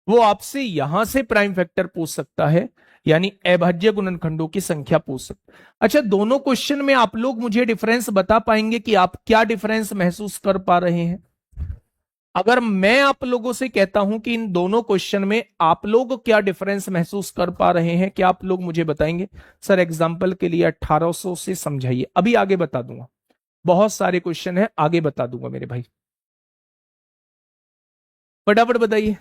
वो आपसे यहां से प्राइम फैक्टर पूछ सकता है यानी अभाज्य गुणनखंडों की संख्या पूछ सकता है। अच्छा, दोनों क्वेश्चन में आप लोग मुझे डिफरेंस बता पाएंगे कि आप क्या डिफरेंस महसूस कर पा रहे हैं? अगर मैं आप लोगों से कहता हूं कि इन दोनों क्वेश्चन में आप लोग क्या डिफरेंस महसूस कर पा रहे हैं, क्या आप लोग मुझे बताएंगे? सर एग्जांपल के लिए 1800 से समझाइए, अभी आगे बता दूंगा, बहुत सारे क्वेश्चन है, आगे बता दूंगा मेरे भाई, फटाफट बताइए।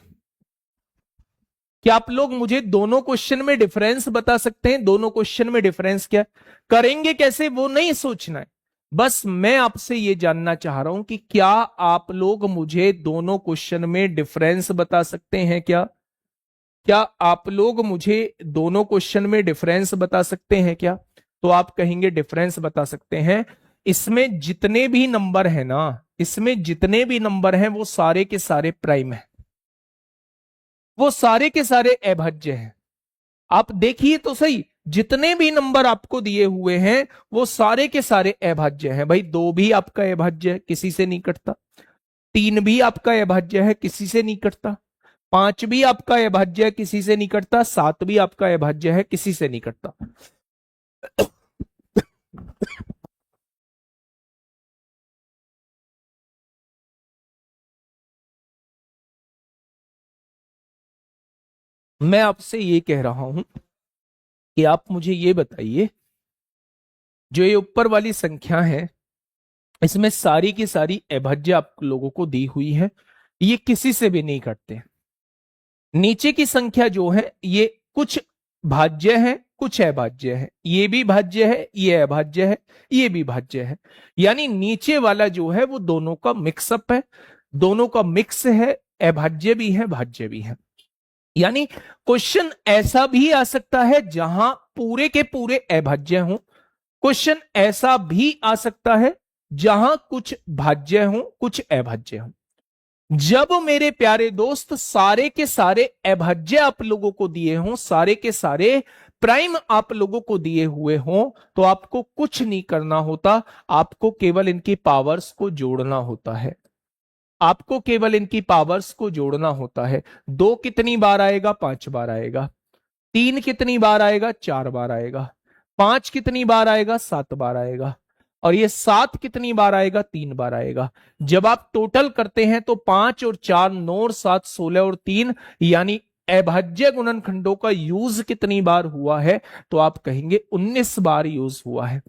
क्या आप लोग मुझे दोनों क्वेश्चन में डिफरेंस बता सकते हैं? दोनों क्वेश्चन में डिफरेंस क्या करेंगे, कैसे, वो नहीं सोचना है, बस मैं आपसे ये जानना चाह रहा हूं कि क्या आप लोग मुझे दोनों क्वेश्चन में डिफरेंस बता सकते हैं? क्या क्या आप लोग मुझे दोनों क्वेश्चन में डिफरेंस बता सकते हैं क्या? तो आप कहेंगे डिफरेंस बता सकते हैं। इसमें जितने भी नंबर है ना, इसमें जितने भी नंबर हैं वो सारे के सारे प्राइम है, वो सारे के सारे अभाज्य हैं। आप देखिए तो सही, जितने भी नंबर आपको दिए हुए हैं वो सारे के सारे अभाज्य हैं। भाई 2 भी आपका अभाज्य है, किसी से नहीं कटता। 3 भी आपका अभाज्य है, किसी से नहीं कटता। 5 भी आपका अभाज्य है, किसी से नहीं कटता। 7 भी आपका अभाज्य है, किसी से नहीं कटता। मैं आपसे ये कह रहा हूं कि आप मुझे ये बताइए, जो ये ऊपर वाली संख्या है इसमें सारी की सारी अभाज्य आप लोगों को दी हुई है, ये किसी से भी नहीं कटते। नीचे की संख्या जो है ये कुछ भाज्य है, कुछ अभाज्य है, ये भी भाज्य है, ये अभाज्य है, ये भी भाज्य है, यानी नीचे वाला जो है वो दोनों का मिक्सअप है। दोनों का मिक्स है, अभाज्य भी है भाज्य भी है। यानी क्वेश्चन ऐसा भी आ सकता है जहां पूरे के पूरे अभाज्य हों, क्वेश्चन ऐसा भी आ सकता है जहां कुछ भाज्य हों कुछ अभाज्य हों। जब मेरे प्यारे दोस्त सारे के सारे अभाज्य आप लोगों को दिए हों, सारे के सारे प्राइम आप लोगों को दिए हुए हों, तो आपको कुछ नहीं करना होता, आपको केवल इनकी पावर्स को जोड़ना होता है। आपको केवल इनकी पावर्स को जोड़ना होता है। दो कितनी बार आएगा? 5 बार आएगा। तीन कितनी बार आएगा? 4 बार आएगा। पांच कितनी बार आएगा? 7 बार आएगा। और ये 7 कितनी बार आएगा? 3 बार आएगा। जब आप टोटल करते हैं तो 5 और 4 9 और 7 16 और 3, यानी अभाज्य गुणनखंडों का यूज कितनी बार हुआ है? तो आप कहेंगे 19 बार यूज हुआ है।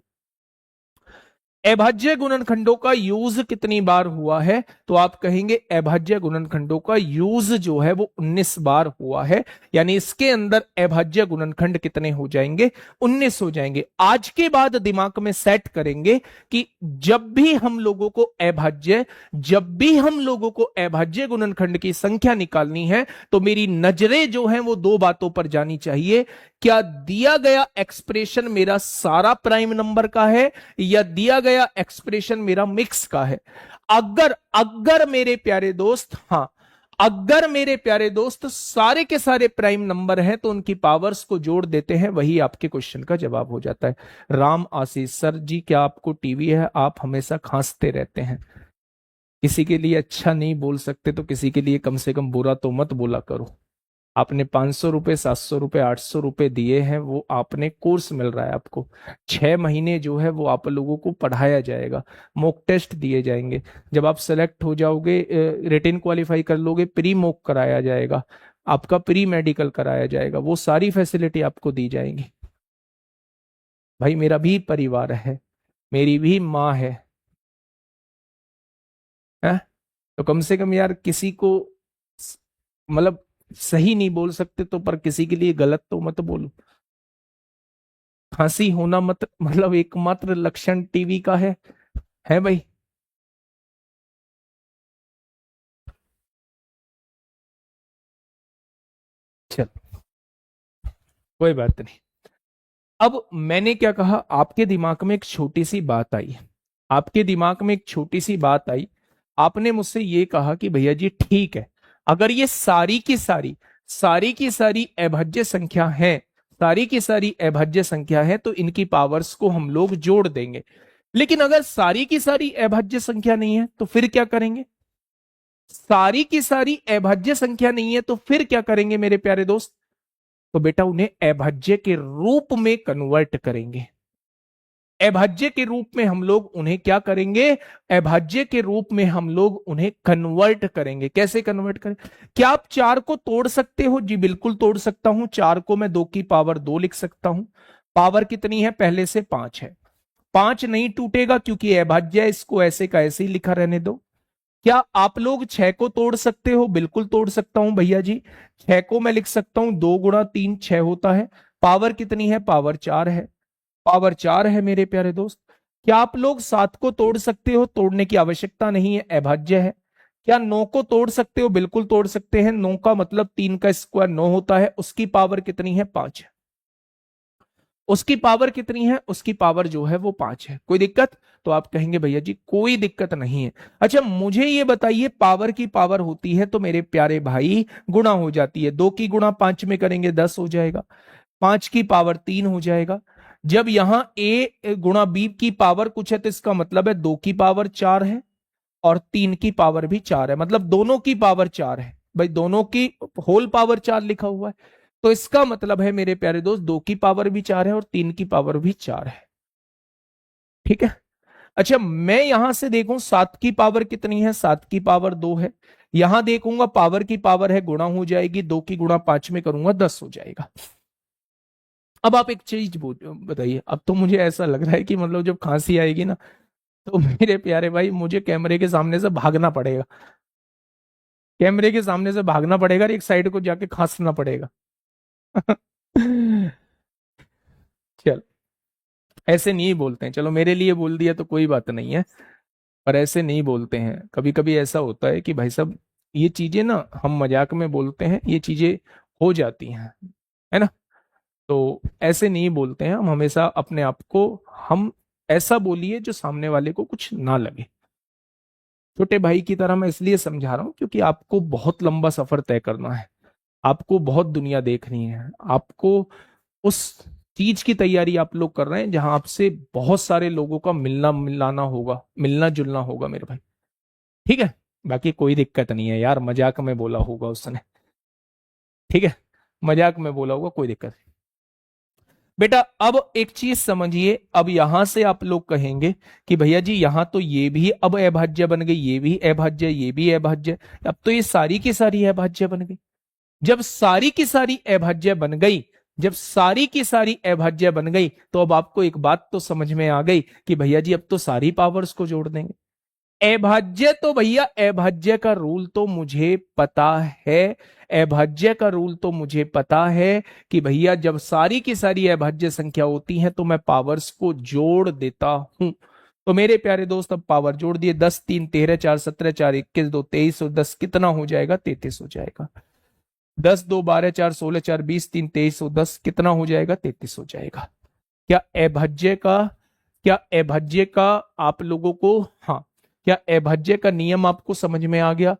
अभाज्य गुणनखंडों का यूज कितनी बार हुआ है? तो आप कहेंगे अभाज्य गुणनखंडों का यूज जो है वो 19 बार हुआ है। यानी इसके अंदर अभाज्य गुणनखंड कितने हो जाएंगे? 19 हो जाएंगे। आज के बाद दिमाग में सेट करेंगे कि जब भी हम लोगों को अभाज्य गुणनखंड की संख्या निकालनी है तो मेरी नजरें जो है वो दो बातों पर जानी चाहिए। क्या दिया गया एक्सप्रेशन मेरा सारा प्राइम नंबर का है या दिया गया एक्सप्रेशन मेरा मिक्स का है? अगर अगर मेरे प्यारे दोस्त, हां, अगर मेरे प्यारे दोस्त सारे के सारे प्राइम नंबर हैं तो उनकी पावर्स को जोड़ देते हैं, वही आपके क्वेश्चन का जवाब हो जाता है। राम आशीष सर जी, क्या आपको टीवी है? आप हमेशा खांसते रहते हैं। किसी के लिए अच्छा नहीं बोल सकते तो किसी के लिए कम से कम बुरा तो मत बोला करो। आपने 500 रुपए 700 रुपए 800 रुपए दिए हैं, वो आपने कोर्स मिल रहा है आपको। 6 महीने जो है वो आप लोगों को पढ़ाया जाएगा, मॉक टेस्ट दिए जाएंगे। जब आप सेलेक्ट हो जाओगे, रिटेन क्वालिफाई कर लोगे, प्री मॉक कराया जाएगा, आपका प्री मेडिकल कराया जाएगा, वो सारी फैसिलिटी आपको दी जाएंगी। भाई मेरा भी परिवार है, मेरी भी माँ है? तो कम से कम यार किसी को मतलब सही नहीं बोल सकते तो पर किसी के लिए गलत तो मत बोलो। खांसी होना मत मतलब एकमात्र लक्षण टीवी का है भाई? चल, कोई बात नहीं। अब मैंने क्या कहा, आपके दिमाग में एक छोटी सी बात आई, आपके दिमाग में एक छोटी सी बात आई। आपने मुझसे ये कहा कि भैया जी ठीक है, अगर ये सारी की सारी अभाज्य संख्या है, सारी की सारी अभाज्य संख्या है तो इनकी पावर्स को हम लोग जोड़ देंगे। लेकिन अगर सारी की सारी अभाज्य संख्या नहीं है तो फिर क्या करेंगे? सारी की सारी अभाज्य संख्या नहीं है तो फिर क्या करेंगे मेरे प्यारे दोस्त? तो बेटा उन्हें अभाज्य के रूप में कन्वर्ट करेंगे। अभाज्य के रूप में हम लोग उन्हें क्या करेंगे? अभाज्य के रूप में हम लोग उन्हें कन्वर्ट करेंगे। कैसे कन्वर्ट करें? क्या आप 4 को तोड़ सकते हो? जी बिल्कुल तोड़ सकता हूं। 4 को मैं 2 की पावर 2 लिख सकता हूं। पावर कितनी है? पहले से 5 है। 5 नहीं टूटेगा क्योंकि अभाज्य है, इसको ऐसे का ऐसे ही लिखा रहने दो। क्या आप लोग 6 को तोड़ सकते हो? बिल्कुल तोड़ सकता हूं भैया जी। 6 को मैं लिख सकता हूं 2 गुणा 3 6 होता है। पावर कितनी है? पावर 4 है। पावर 4 है मेरे प्यारे दोस्त। क्या आप लोग 7 को तोड़ सकते हो? तोड़ने की आवश्यकता नहीं है, अभाज्य है। क्या 9 को तोड़ सकते हो? बिल्कुल तोड़ सकते हैं। 9 का मतलब 3 का स्क्वायर 9 होता है। उसकी पावर कितनी है? 5 है। उसकी पावर कितनी है? उसकी पावर जो है वो 5 है। कोई दिक्कत? तो आप कहेंगे भैया जी कोई दिक्कत नहीं है। अच्छा मुझे ये बताइए, पावर की पावर होती है तो मेरे प्यारे भाई गुणा हो जाती है। 2 की गुणा 5 में करेंगे 10 हो जाएगा। 5 की पावर 3 हो जाएगा। जब यहां ए गुणा बी की पावर कुछ है तो इसका मतलब है 2 की पावर 4 है और 3 की पावर भी 4 है, मतलब दोनों की पावर 4 है। भाई दोनों की होल पावर 4 लिखा हुआ है, तो इसका मतलब है मेरे प्यारे दोस्त 2 की पावर भी 4 है और 3 की पावर भी 4 है। ठीक है। अच्छा मैं यहां से देखूं 7 की पावर कितनी है? 7 की पावर 2 है। यहां देखूंगा पावर की पावर है, गुणा हो जाएगी, 2 की गुणा 5 में करूंगा 10 हो जाएगा। अब आप एक चीज बताइए, अब तो मुझे ऐसा लग रहा है कि मतलब जब खांसी आएगी ना तो मेरे प्यारे भाई मुझे कैमरे के सामने से भागना पड़ेगा, कैमरे के सामने से भागना पड़ेगा और एक साइड को जाके खांसना पड़ेगा। चल, ऐसे नहीं बोलते हैं, चलो मेरे लिए बोल दिया तो कोई बात नहीं है। पर ऐसे नहीं बोलते हैं। कभी कभी ऐसा होता है कि भाई साहब ये चीजें ना हम मजाक में बोलते हैं, ये चीजें हो जाती हैं, है ना। तो ऐसे नहीं बोलते हैं हम हमेशा अपने आप को। हम ऐसा बोलिए जो सामने वाले को कुछ ना लगे। छोटे भाई की तरह मैं इसलिए समझा रहा हूं क्योंकि आपको बहुत लंबा सफर तय करना है, आपको बहुत दुनिया देखनी है, आपको उस चीज की तैयारी आप लोग कर रहे हैं जहां आपसे बहुत सारे लोगों का मिलना मिलाना होगा, मिलना जुलना होगा मेरे भाई। ठीक है, बाकी कोई दिक्कत नहीं है यार, मजाक में बोला होगा उसने। ठीक है, मजाक में बोला होगा, कोई दिक्कत नहीं। बेटा अब एक चीज समझिए, अब यहां से आप लोग कहेंगे कि भैया जी यहां तो ये भी अब अभाज्य बन गई, ये भी अभाज्य, ये भी अभाज्य, अब तो ये सारी की सारी अभाज्य बन गई। जब सारी की सारी अभाज्य बन गई, जब सारी की सारी अभाज्य बन गई, तो अब आपको एक बात तो समझ में आ गई कि भैया जी अब तो सारी पावर्स को जोड़ देंगे। अभाज्य तो भैया अभाज्य का रूल तो मुझे पता है, अभाज्य का रूल तो मुझे पता है कि भैया जब सारी की सारी अभाज्य संख्या होती है तो मैं पावर्स को जोड़ देता हूं। तो मेरे प्यारे दोस्त अब पावर जोड़ दिए, 10 3 13 4 17 4 21 2 23 और 10 कितना हो जाएगा, 33 हो जाएगा। 10 2 12 4 16 4 20 3 23 और 10 कितना हो जाएगा, 33 हो जाएगा। क्या अभाज्य का, क्या अभाज्य का आप लोगों को, हाँ, क्या अभाज्य का नियम आपको समझ में आ गया।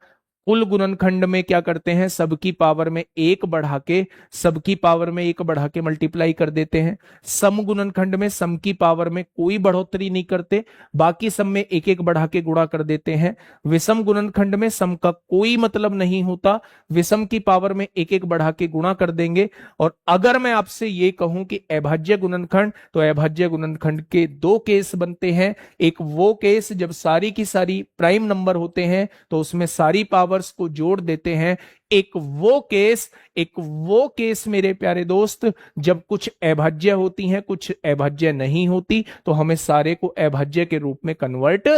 कुल गुणनखंड में क्या करते हैं, सबकी पावर में एक बढ़ा के, सबकी पावर में एक बढ़ा के मल्टीप्लाई कर देते हैं। सम गुणनखंड में सम की पावर में कोई बढ़ोतरी नहीं करते, बाकी सम में एक एक बढ़ा के गुणा कर देते हैं। विषम गुणनखंड में सम का कोई मतलब नहीं होता, विषम की पावर में एक एक बढ़ा के गुणा कर देंगे। और अगर मैं आपसे ये कहूं कि अभाज्य गुणनखंड, तो अभाज्य गुणनखंड के दो केस बनते हैं। एक वो केस जब सारी की सारी प्राइम नंबर होते हैं तो उसमें सारी पावर्स को जोड़ देते हैं। एक वो केस, एक वो केस मेरे प्यारे दोस्त जब कुछ अभाज्य होती हैं कुछ अभाज्य नहीं होती, तो हमें सारे को अभाज्य के रूप में कन्वर्ट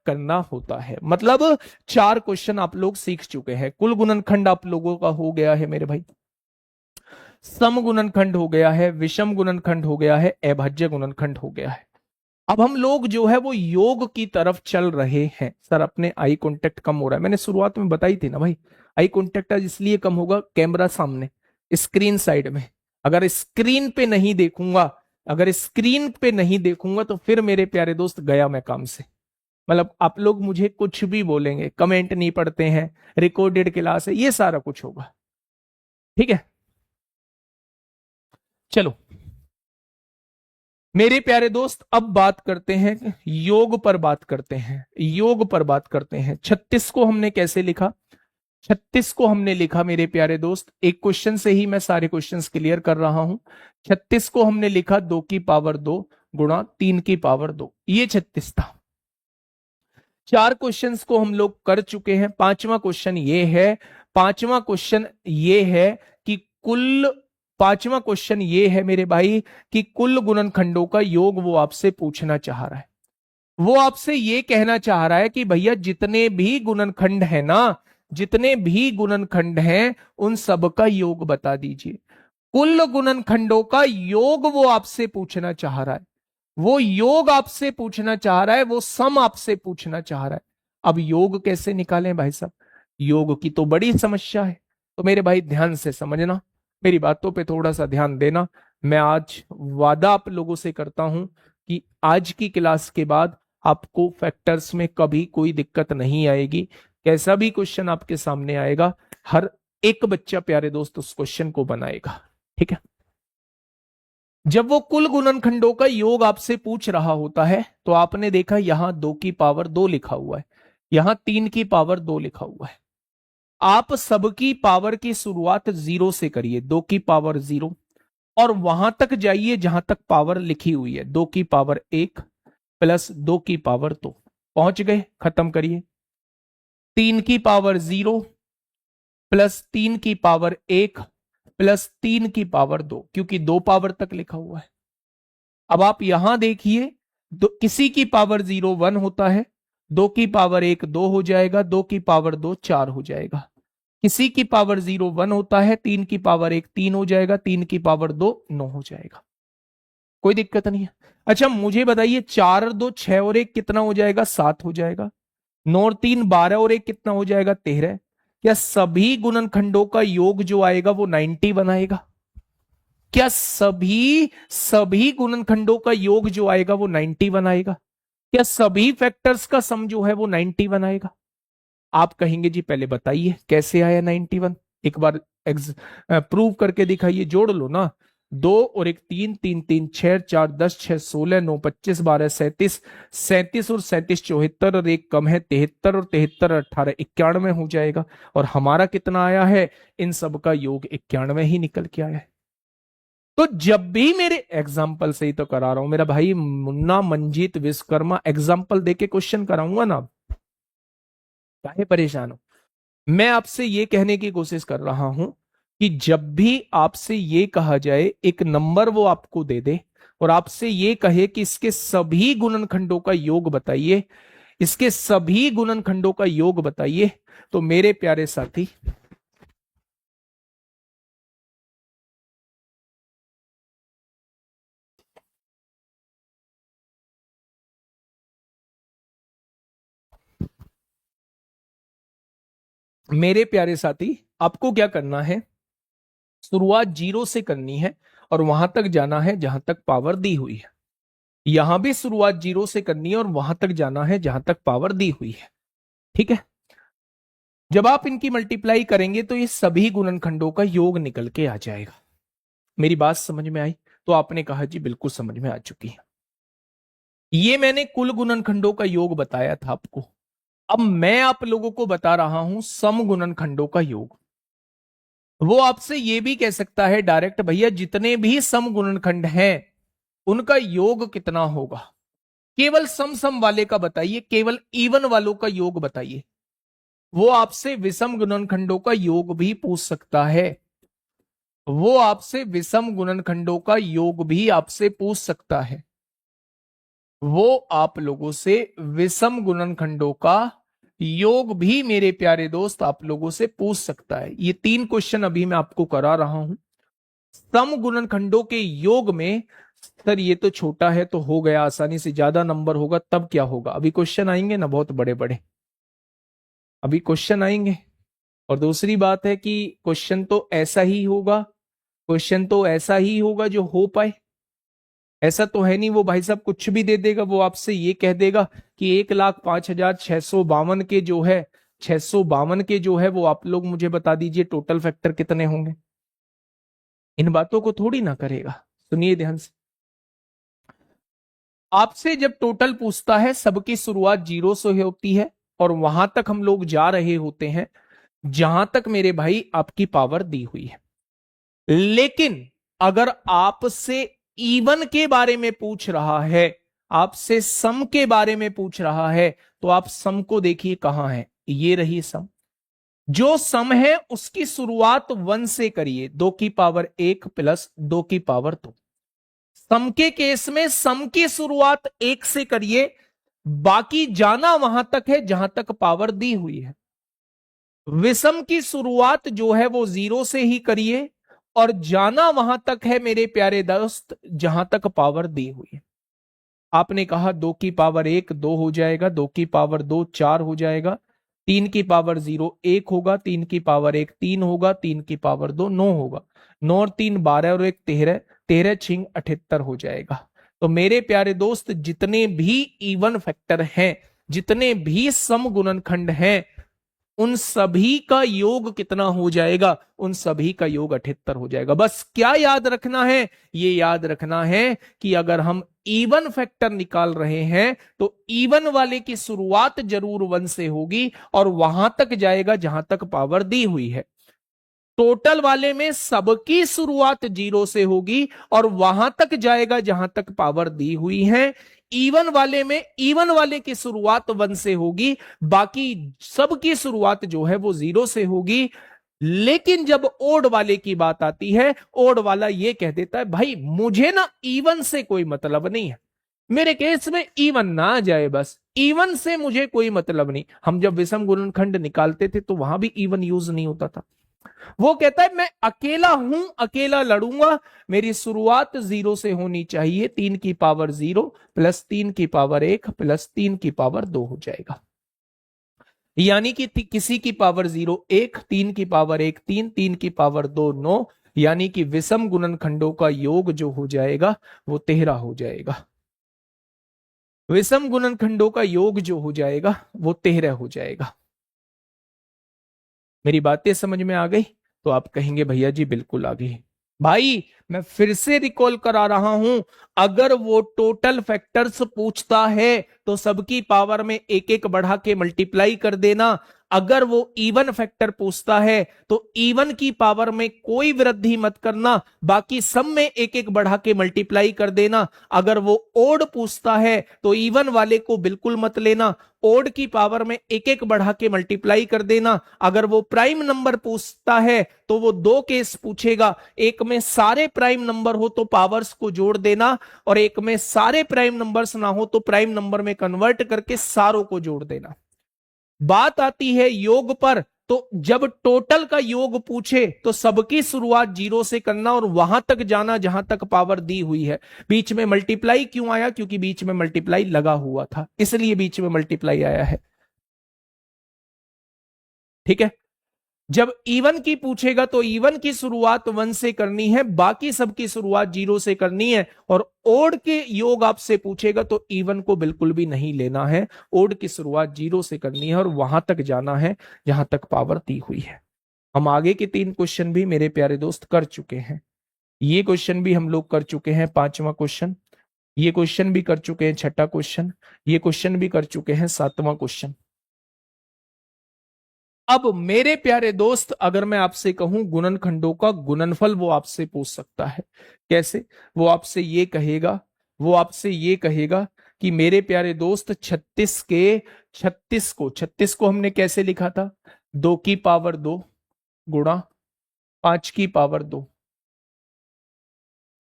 करना होता है। मतलब 4 क्वेश्चन आप लोग सीख चुके हैं। कुल गुणनखंड आप लोगों का हो गया है मेरे भाई, सम गुणनखंड हो गया है, विषम गुणनखंड हो गया है, अभाज्य गुणनखंड हो गया है। अब हम लोग जो है वो योग की तरफ चल रहे हैं। सर अपने आई कांटेक्ट कम हो रहा है, मैंने शुरुआत में बताई थी ना भाई, आई कांटेक्ट आज इसलिए कम होगा, कैमरा सामने, स्क्रीन साइड में। अगर स्क्रीन पे नहीं देखूंगा, अगर स्क्रीन पे नहीं देखूंगा तो फिर मेरे प्यारे दोस्त गया मैं काम से। मतलब आप लोग मुझे कुछ भी बोलेंगे, कमेंट नहीं पढ़ते हैं, रिकॉर्डेड क्लास है, ये सारा कुछ होगा। ठीक है, चलो मेरे प्यारे दोस्त अब बात करते हैं योग पर, बात करते हैं योग पर, बात करते हैं। 36 को हमने कैसे लिखा, 36 को हमने लिखा मेरे प्यारे दोस्त, एक क्वेश्चन से ही मैं सारे क्वेश्चंस क्लियर कर रहा हूं। 36 को हमने लिखा 2 की पावर 2 गुणा 3 की पावर 2, ये 36 था। 4 क्वेश्चंस को हम लोग कर चुके हैं, पांचवा क्वेश्चन ये है, पांचवा क्वेश्चन ये है कि कुल, पांचवा क्वेश्चन ये है मेरे भाई कि कुल गुणनखंडों का योग वो आपसे पूछना चाह रहा है। वो आपसे ये कहना चाह रहा है कि भैया जितने भी गुणनखंड है ना, जितने भी गुणनखंड हैं उन सब का योग बता दीजिए। कुल गुणनखंडों का योग वो आपसे पूछना चाह रहा है, वो योग आपसे पूछना चाह रहा है, वो सम आपसे पूछना चाह रहा है। अब योग कैसे निकालें भाई साहब, योग की तो बड़ी समस्या है। तो मेरे भाई ध्यान से समझना, मेरी बातों पे थोड़ा सा ध्यान देना। मैं आज वादा आप लोगों से करता हूं कि आज की क्लास के बाद आपको फैक्टर्स में कभी कोई दिक्कत नहीं आएगी। कैसा भी क्वेश्चन आपके सामने आएगा, हर एक बच्चा प्यारे दोस्त उस क्वेश्चन को बनाएगा। ठीक है, जब वो कुल गुणनखंडों का योग आपसे पूछ रहा होता है तो आपने देखा यहां 2 की पावर 2 लिखा हुआ है, यहां 3 की पावर 2 लिखा हुआ है। आप सबकी पावर की शुरुआत 0 से करिए, 2 की पावर 0, और वहां तक जाइए जहां तक पावर लिखी हुई है, 2 की पावर 1 प्लस 2 की पावर 2, पहुंच गए, खत्म करिए। 3 की पावर 0 प्लस 3 की पावर 1 प्लस 3 की पावर 2, क्योंकि 2 पावर तक लिखा हुआ है। अब आप यहां देखिए, किसी की पावर 0 1 होता है, 2 की पावर 1 2 हो जाएगा, 2 की पावर 2 4 हो जाएगा। किसी की पावर 0 1 होता है, 3 की पावर 1 3 हो जाएगा, 3 की पावर 2 9 हो जाएगा। कोई दिक्कत नहीं है। अच्छा मुझे बताइए, 4 और 2 6 और 1 कितना हो जाएगा, 7 हो जाएगा। 9 और 3 12 और 1 कितना हो जाएगा 13। क्या सभी गुणनखंडों का योग जो आएगा वो 90 बनाएगा? क्या सभी सभी गुणनखंडों का योग जो आएगा वो 90 बनाएगा? क्या सभी फैक्टर्स का सम जो है वो 90 बनाएगा? आप कहेंगे जी पहले बताइए कैसे आया 91, एक बार प्रूव करके दिखाइए, जोड़ लो ना। 2 और 1 3, 3 3 6 4 10 6 16 9 25 12 37, 37 और 37 74 और एक कम है 73 और 73 18 91 हो जाएगा। और हमारा कितना आया है? इन सब का योग 91 ही निकल के आया है। तो जब भी मेरे एग्जाम्पल से ही तो करा रहा हूं मेरा भाई मुन्ना मंजीत विश्वकर्मा, एग्जाम्पल देके क्वेश्चन कराऊंगा ना, काहे परेशान हो? मैं आपसे ये कहने की कोशिश कर रहा हूं कि जब भी आपसे ये कहा जाए, एक नंबर वो आपको दे दे और आपसे ये कहे कि इसके सभी गुणनखंडों का योग बताइए, इसके सभी गुणनखंडों का योग बताइए, तो मेरे प्यारे साथी मेरे प्यारे साथी आपको क्या करना है? शुरुआत 0 से करनी है और वहां तक जाना है जहां तक पावर दी हुई है। यहां भी शुरुआत 0 से करनी है और वहां तक जाना है जहां तक पावर दी हुई है। ठीक है? जब आप इनकी मल्टीप्लाई करेंगे तो ये सभी गुणनखंडों का योग निकल के आ जाएगा। मेरी बात समझ में आई? तो आपने कहा जी बिल्कुल समझ में आ चुकी है। ये मैंने कुल गुणनखंडों का योग बताया था आपको। अब मैं आप लोगों को बता रहा हूं सम गुणनखंडों का योग। वो आपसे ये भी कह सकता है डायरेक्ट, भैया जितने भी सम गुणनखंड हैं उनका योग कितना होगा? केवल सम सम वाले का बताइए, केवल इवन वालों का योग बताइए। वो आपसे विषम गुणनखंडों का योग भी पूछ सकता है। वो आपसे विषम गुणनखंडों का योग भी आपसे पूछ सकता है। वो आप लोगों से विषम गुणनखंडों का योग भी मेरे प्यारे दोस्त आप लोगों से पूछ सकता है। ये 3 क्वेश्चन अभी मैं आपको करा रहा हूं। सम गुणनखंडों के योग में सर ये तो छोटा है तो हो गया आसानी से, ज्यादा नंबर होगा तब क्या होगा? अभी क्वेश्चन आएंगे ना बहुत बड़े बड़े, अभी क्वेश्चन आएंगे। और दूसरी बात है कि क्वेश्चन तो ऐसा ही होगा, क्वेश्चन तो ऐसा ही होगा जो हो पाए। ऐसा तो है नहीं वो भाई साहब कुछ भी दे देगा, वो आपसे ये कह देगा कि 1,05,652 के जो है 652 के जो है वो आप लोग मुझे बता दीजिए टोटल फैक्टर कितने होंगे। इन बातों को थोड़ी ना करेगा। सुनिए ध्यान से, आपसे जब टोटल पूछता है सबकी शुरुआत 0 से होती है और वहां तक हम लोग जा रहे होते हैं जहां तक मेरे भाई आपकी पावर दी हुई है। लेकिन अगर आपसे इवन के बारे में पूछ रहा है, आपसे सम के बारे में पूछ रहा है, तो आप सम को देखिए कहां है, ये रही सम। जो सम है उसकी शुरुआत 1 से करिए, 2 की पावर 1 प्लस 2 की पावर 2। सम के केस में सम की शुरुआत 1 से करिए, बाकी जाना वहां तक है जहां तक पावर दी हुई है। विषम की शुरुआत जो है वो 0 से ही करिए और जाना वहां तक है मेरे प्यारे दोस्त जहां तक पावर दी हुई है। आपने कहा 2 की पावर 1 2 हो जाएगा, 2 की पावर 2 4 हो जाएगा, 3 की पावर 0 1 होगा, 3 की पावर 1 3 होगा, 3 की पावर 2 9 होगा, 9 और 3 12 और 1 13, 13 छिंग 78 हो जाएगा। तो मेरे प्यारे दोस्त जितने भी इवन फैक्टर हैं, जितने भी सम गुणनखंड हैं, उन सभी का योग कितना हो जाएगा? उन सभी का योग 78 हो जाएगा। बस क्या याद रखना है? ये याद रखना है कि अगर हम इवन फैक्टर निकाल रहे हैं तो इवन वाले की शुरुआत जरूर 1 से होगी और वहां तक जाएगा जहां तक पावर दी हुई है। टोटल वाले में सबकी शुरुआत 0 से होगी और वहां तक जाएगा जहां तक पावर दी हुई है। इवन वाले में इवन वाले की शुरुआत 1 से होगी, बाकी सबकी शुरुआत जो है वो 0 से होगी। लेकिन जब ओड वाले की बात आती है, ओड वाला ये कह देता है भाई मुझे ना इवन से कोई मतलब नहीं है, मेरे केस में इवन ना आ जाए बस, इवन से मुझे कोई मतलब नहीं। हम जब विषम गुणनखंड निकालते थे तो वहां भी इवन यूज नहीं होता था। वो कहता है मैं अकेला हूं, अकेला लड़ूंगा, मेरी शुरुआत 0 से होनी चाहिए, 3 की पावर 0 प्लस 3 की पावर 1 प्लस 3 की पावर 2 हो जाएगा। यानी कि किसी की पावर 0 1, 3 की पावर 1 3, 3 की पावर 2 9, यानी कि विषम गुणनखंडों का योग जो हो जाएगा वो 13 हो जाएगा। विषम गुणनखंडों का योग जो हो जाएगा वो 13 हो जाएगा। मेरी बातें समझ में आ गई? तो आप कहेंगे भैया जी बिल्कुल आ गई। भाई मैं फिर से रिकॉल करा रहा हूं, अगर वो टोटल फैक्टर्स पूछता है तो सबकी पावर में एक एक बढ़ा के मल्टीप्लाई कर देना। अगर वो इवन फैक्टर पूछता है तो इवन की पावर में कोई वृद्धि मत करना, बाकी सब में एक एक बढ़ा के मल्टीप्लाई कर देना। अगर वो ओड पूछता है तो इवन वाले को बिल्कुल मत लेना, ओड की पावर में एक एक बढ़ा के मल्टीप्लाई कर देना। अगर वो प्राइम नंबर पूछता है तो वो दो केस पूछेगा, एक में सारे प्राइम नंबर हो तो पावर्स को जोड़ देना, और एक में सारे प्राइम नंबर्स ना हो तो प्राइम नंबर में कन्वर्ट करके सारों को जोड़ देना। बात आती है योग पर, तो जब टोटल का योग पूछे तो सबकी शुरुआत 0 से करना और वहां तक जाना जहां तक पावर दी हुई है। बीच में मल्टीप्लाई क्यों आया? क्योंकि बीच में मल्टीप्लाई लगा हुआ था, इसलिए बीच में मल्टीप्लाई आया है। ठीक है। जब इवन की पूछेगा तो इवन की शुरुआत 1 से करनी है, बाकी सबकी शुरुआत 0 से करनी है। और ओड के योग आपसे पूछेगा तो इवन को बिल्कुल भी नहीं लेना है, ओड की शुरुआत 0 से करनी है और वहां तक जाना है जहां तक पावर दी हुई है। हम आगे के 3 क्वेश्चन भी मेरे प्यारे दोस्त कर चुके हैं। ये क्वेश्चन भी हम लोग कर चुके हैं, 5वां क्वेश्चन। ये क्वेश्चन भी कर चुके हैं, 6ठा क्वेश्चन। ये क्वेश्चन भी कर चुके हैं, 7वां क्वेश्चन। अब मेरे प्यारे दोस्त, अगर मैं आपसे कहूं गुणनखंडों का गुणनफल, वो आपसे पूछ सकता है। कैसे? वो आपसे ये कहेगा कि मेरे प्यारे दोस्त 36 को हमने कैसे लिखा था? 2 की पावर 2 गुणा 5 की पावर 2,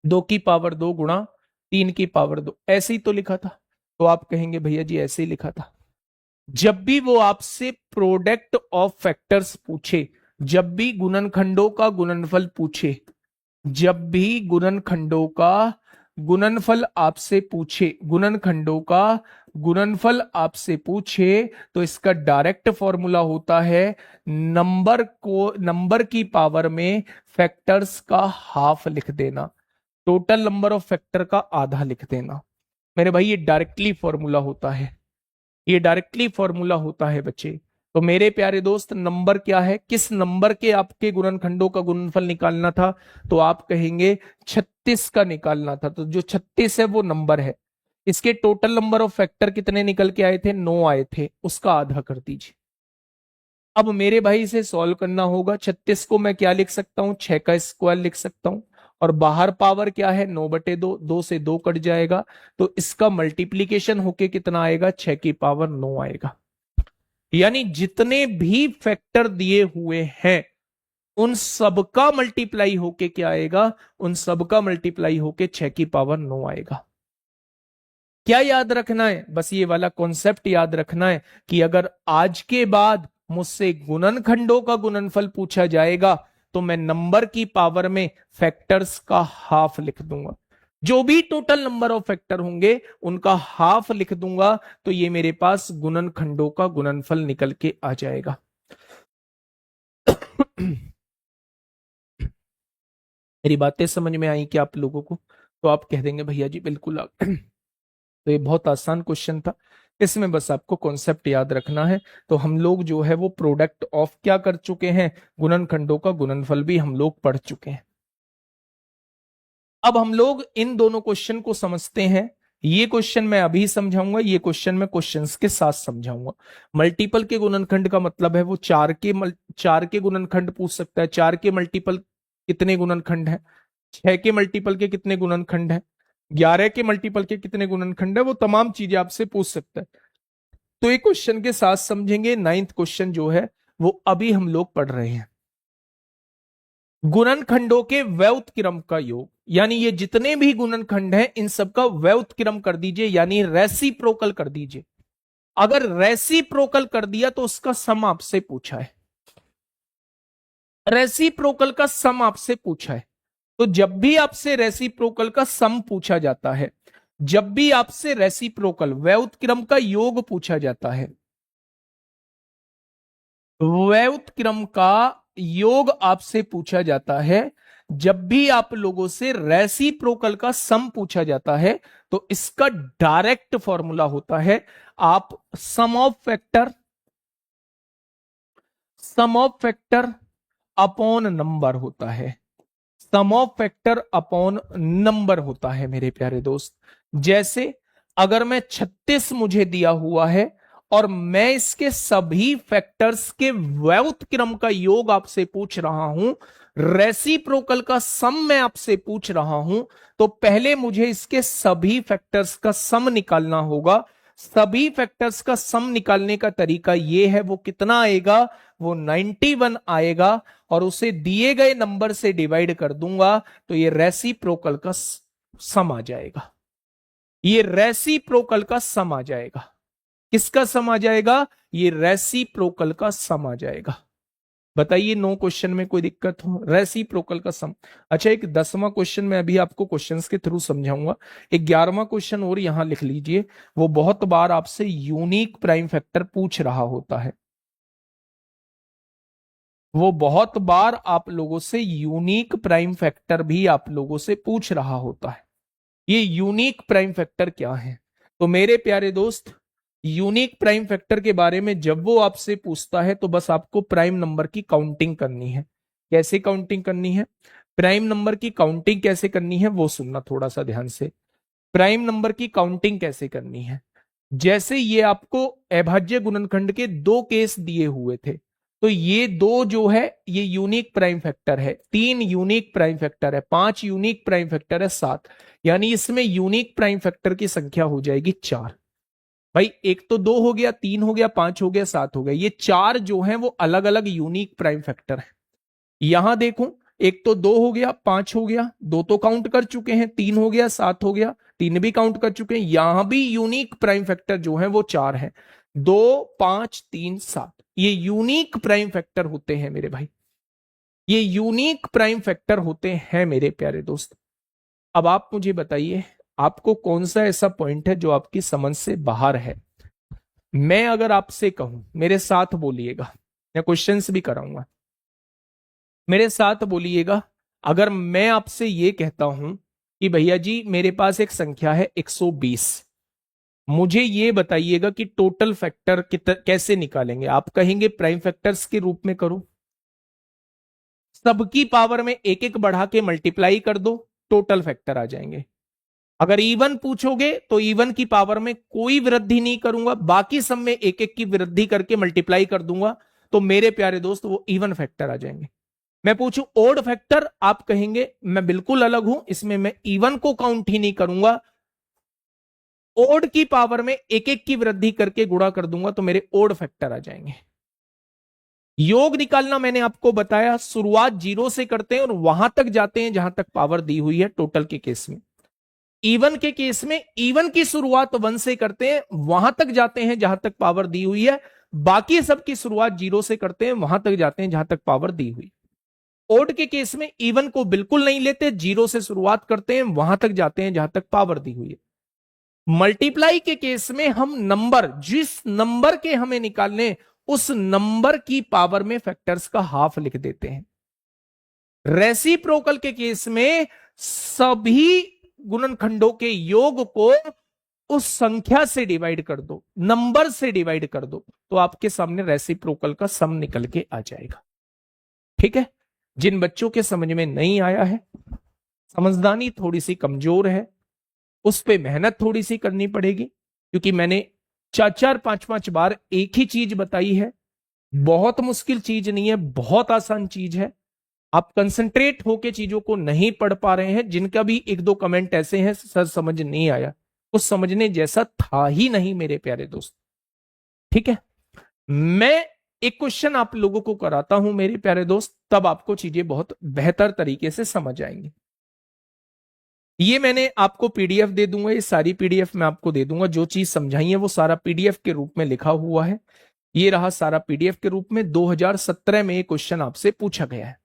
2 की पावर 2 गुणा 3 की पावर 2, ऐसे ही तो लिखा था। तो आप कहेंगे भैया जी ऐसे ही लिखा था। जब भी वो आपसे प्रोडक्ट ऑफ फैक्टर्स पूछे, जब भी गुणनखंडों का गुणनफल पूछे, जब भी गुणनखंडों का गुणनफल आपसे पूछे, गुणनखंडों का गुणनफल आपसे पूछे, तो इसका डायरेक्ट फॉर्मूला होता है नंबर की पावर में फैक्टर्स का हाफ लिख देना, टोटल नंबर ऑफ फैक्टर का आधा लिख देना। मेरे भाई ये डायरेक्टली फॉर्मूला होता है, ये डायरेक्टली फॉर्मूला होता है बच्चे। तो मेरे प्यारे दोस्त, नंबर क्या है? किस नंबर के आपके गुणनखंडों का गुणनफल निकालना था? तो आप कहेंगे 36 का निकालना था। तो जो 36 है वो नंबर है, इसके टोटल नंबर ऑफ फैक्टर कितने निकल के आए थे? 9 आए थे, उसका आधा कर दीजिए। अब मेरे भाई इसे सॉल्व करना होगा। 36 को मैं क्या लिख सकता हूं? 6 का स्क्वायर लिख सकता हूं, और बाहर पावर क्या है? 9/2, 2 से 2 कट जाएगा, तो इसका मल्टीप्लीकेशन होके कितना आएगा? 6 की पावर 9 आएगा। यानी जितने भी फैक्टर दिए हुए हैं उन सबका मल्टीप्लाई होके क्या आएगा? उन सबका मल्टीप्लाई होके 6 की पावर 9 आएगा। क्या याद रखना है? बस ये वाला कॉन्सेप्ट याद रखना है कि अगर आज के बाद मुझसे गुणनखंडों का गुणनफल पूछा जाएगा तो मैं नंबर की पावर में फैक्टर्स का हाफ लिख दूंगा। जो भी टोटल नंबर ऑफ फैक्टर होंगे उनका हाफ लिख दूंगा, तो ये मेरे पास गुणनखंडों का गुणनफल निकल के आ जाएगा। मेरी बातें समझ में आई क्या आप लोगों को? तो आप कह देंगे भैया जी बिल्कुल आ तो ये बहुत आसान क्वेश्चन था, इसमें बस आपको कॉन्सेप्ट याद रखना है। तो हम लोग जो है वो प्रोडक्ट ऑफ क्या कर चुके हैं? गुणनखंडों का गुणनफल भी हम लोग पढ़ चुके हैं। अब हम लोग इन दोनों क्वेश्चन को समझते हैं। ये क्वेश्चन मैं अभी समझाऊंगा, ये क्वेश्चन मैं क्वेश्चंस के साथ समझाऊंगा। मल्टीपल के गुणनखंड का मतलब है वो चार के गुणनखंड पूछ सकता है। 4 के मल्टीपल कितने गुणनखंड है? 6 के मल्टीपल के कितने गुणनखंड है? 11 के मल्टीपल के कितने गुणनखंड है? वो तमाम चीजें आपसे पूछ सकता है। तो ये क्वेश्चन के साथ समझेंगे। 9th क्वेश्चन जो है वो अभी हम लोग पढ़ रहे हैं। गुणनखंडों के व्युत्क्रम का योग, यानी ये जितने भी गुणनखंड हैं इन सबका व्युत्क्रम कर दीजिए, यानी रेसिप्रोकल कर दीजिए। अगर रेसिप्रोकल कर दिया तो उसका सम आपसे पूछा है, रेसिप्रोकल का सम आपसे पूछा है। तो जब भी आपसे रेसिप्रोकल का सम पूछा जाता है, जब भी आपसे रेसिप्रोकल व्युत्क्रम का योग पूछा जाता है, व्युत्क्रम का योग आपसे पूछा जाता है। जब भी आप लोगों से रेसिप्रोकल का सम पूछा जाता है तो इसका डायरेक्ट फॉर्मूला होता है, आप सम ऑफ फैक्टर अपॉन नंबर होता है, सम ऑफ फैक्टर अपॉन नंबर होता है मेरे प्यारे दोस्त। जैसे अगर मैं 36 मुझे दिया हुआ है और मैं इसके सभी फैक्टर्स के व्युत्क्रम का योग आपसे पूछ रहा हूं, रेसिप्रोकल का सम मैं आपसे पूछ रहा हूं, तो पहले मुझे इसके सभी फैक्टर्स का सम निकालना होगा। सभी फैक्टर्स का सम निकालने का तरीका यह है, वो कितना आएगा, वो 91 आएगा और उसे दिए गए नंबर से डिवाइड कर दूंगा तो ये रेसिप्रोकल का सम आ जाएगा। ये रेसिप्रोकल का सम आ जाएगा। किसका सम आ जाएगा? ये रेसिप्रोकल का सम आ जाएगा। बताइए, नो क्वेश्चन में कोई दिक्कत हो? रेसिप्रोकल का सम। अच्छा, एक 10वां क्वेश्चन मैं अभी आपको क्वेश्चंस के थ्रू समझाऊंगा। एक 11वां क्वेश्चन और यहां लिख लीजिए, वो बहुत बार आपसे यूनिक प्राइम फैक्टर पूछ रहा होता है। वो बहुत बार आप लोगों से यूनिक प्राइम फैक्टर भी आप लोगों से पूछ रहा होता है। ये यूनिक प्राइम फैक्टर क्या है? तो मेरे प्यारे दोस्त, यूनिक प्राइम फैक्टर के बारे में जब वो आपसे पूछता है तो बस आपको प्राइम नंबर की काउंटिंग करनी है। कैसे काउंटिंग करनी है? प्राइम नंबर की काउंटिंग कैसे करनी है वो सुनना थोड़ा सा ध्यान से। प्राइम नंबर की काउंटिंग कैसे करनी है? जैसे ये आपको अभाज्य गुणनखंड के दो केस दिए हुए थे, तो ये दो जो है ये यूनिक प्राइम फैक्टर है, 3 यूनिक प्राइम फैक्टर है, 5 यूनिक प्राइम फैक्टर है, 7, यानी इसमें यूनिक प्राइम फैक्टर की संख्या हो जाएगी 4। भाई एक तो 2 हो गया, 3 हो गया, 5 हो गया, 7 हो गया, ये 4 जो है वो अलग अलग यूनिक प्राइम फैक्टर है। यहां देखो, एक तो 2 हो गया, 5 हो गया, 2 तो काउंट कर चुके हैं, 3 हो गया, 7 हो गया, 3 भी काउंट कर चुके हैं। यहां भी यूनिक प्राइम फैक्टर जो है वो 4 है, 2, 5, 3, 7। ये यूनिक प्राइम फैक्टर होते हैं मेरे भाई, ये यूनिक प्राइम फैक्टर होते हैं मेरे प्यारे दोस्त। अब आप मुझे बताइए, आपको कौन सा ऐसा पॉइंट है जो आपकी समझ से बाहर है? मैं अगर आपसे कहूं, मेरे साथ बोलिएगा, मैं क्वेश्चंस भी कराऊंगा, मेरे साथ बोलिएगा। अगर मैं आपसे ये कहता हूं कि भैया जी मेरे पास एक संख्या है 120, मुझे ये बताइएगा कि टोटल फैक्टर कैसे निकालेंगे? आप कहेंगे प्राइम फैक्टर्स के रूप में करो, सबकी पावर में एक एक बढ़ा के मल्टीप्लाई कर दो, टोटल फैक्टर आ जाएंगे। अगर इवन पूछोगे तो इवन की पावर में कोई वृद्धि नहीं करूंगा, बाकी सब में एक एक की वृद्धि करके मल्टीप्लाई कर दूंगा, तो मेरे प्यारे दोस्त वो इवन फैक्टर आ जाएंगे। मैं पूछूं ओड फैक्टर, आप कहेंगे मैं बिल्कुल अलग हूं, इसमें मैं इवन को काउंट ही नहीं करूंगा, ओड की पावर में एक एक की वृद्धि करके गुणा कर दूंगा तो मेरे ओड फैक्टर आ जाएंगे। योग निकालना मैंने आपको बताया, शुरुआत 0 से करते हैं और वहां तक जाते हैं जहां तक पावर दी हुई है टोटल के केस में। इवन के केस में इवन की शुरुआत 1 से करते हैं, वहां तक जाते हैं जहां तक पावर दी हुई है, बाकी सबकी शुरुआत 0 से करते हैं, वहां तक जाते हैं जहां तक पावर दी हुई। ओड के केस में इवन को बिल्कुल नहीं लेते, 0 से शुरुआत करते हैं, वहां तक जाते हैं जहां तक पावर दी हुई है। मल्टीप्लाई के केस में हम नंबर, जिस नंबर के हमें निकालने, उस नंबर की पावर में फैक्टर्स का हाफ लिख देते हैं। रेसिप्रोकल के केस में सभी गुणनखंडों के योग को उस संख्या से डिवाइड कर दो, नंबर से डिवाइड कर दो, तो आपके सामने रेसिप्रोकल का सम निकल के आ जाएगा। ठीक है? जिन बच्चों के समझ में नहीं आया है, समझदारी थोड़ी सी कमजोर है, उस पर मेहनत थोड़ी सी करनी पड़ेगी, क्योंकि मैंने 4-4, 5-5 बार एक ही चीज बताई है। बहुत मुश्किल चीज नहीं है, बहुत आसान चीज है। आप कंसंट्रेट होके चीजों को नहीं पढ़ पा रहे हैं, जिनका भी 1-2 कमेंट ऐसे हैं सर समझ नहीं आया, कुछ समझने जैसा था ही नहीं मेरे प्यारे दोस्त। ठीक है? मैं एक क्वेश्चन आप लोगों को कराता हूं मेरे प्यारे दोस्त, तब आपको चीजें बहुत बेहतर तरीके से समझ आएंगी। ये मैंने आपको पीडीएफ दे दूंगा, ये सारी पीडीएफ मैं आपको दे दूंगा, जो चीज समझाई है वो सारा पीडीएफ के रूप में लिखा हुआ है। ये रहा सारा पीडीएफ के रूप में। 2017 में ये क्वेश्चन आपसे पूछा गया है,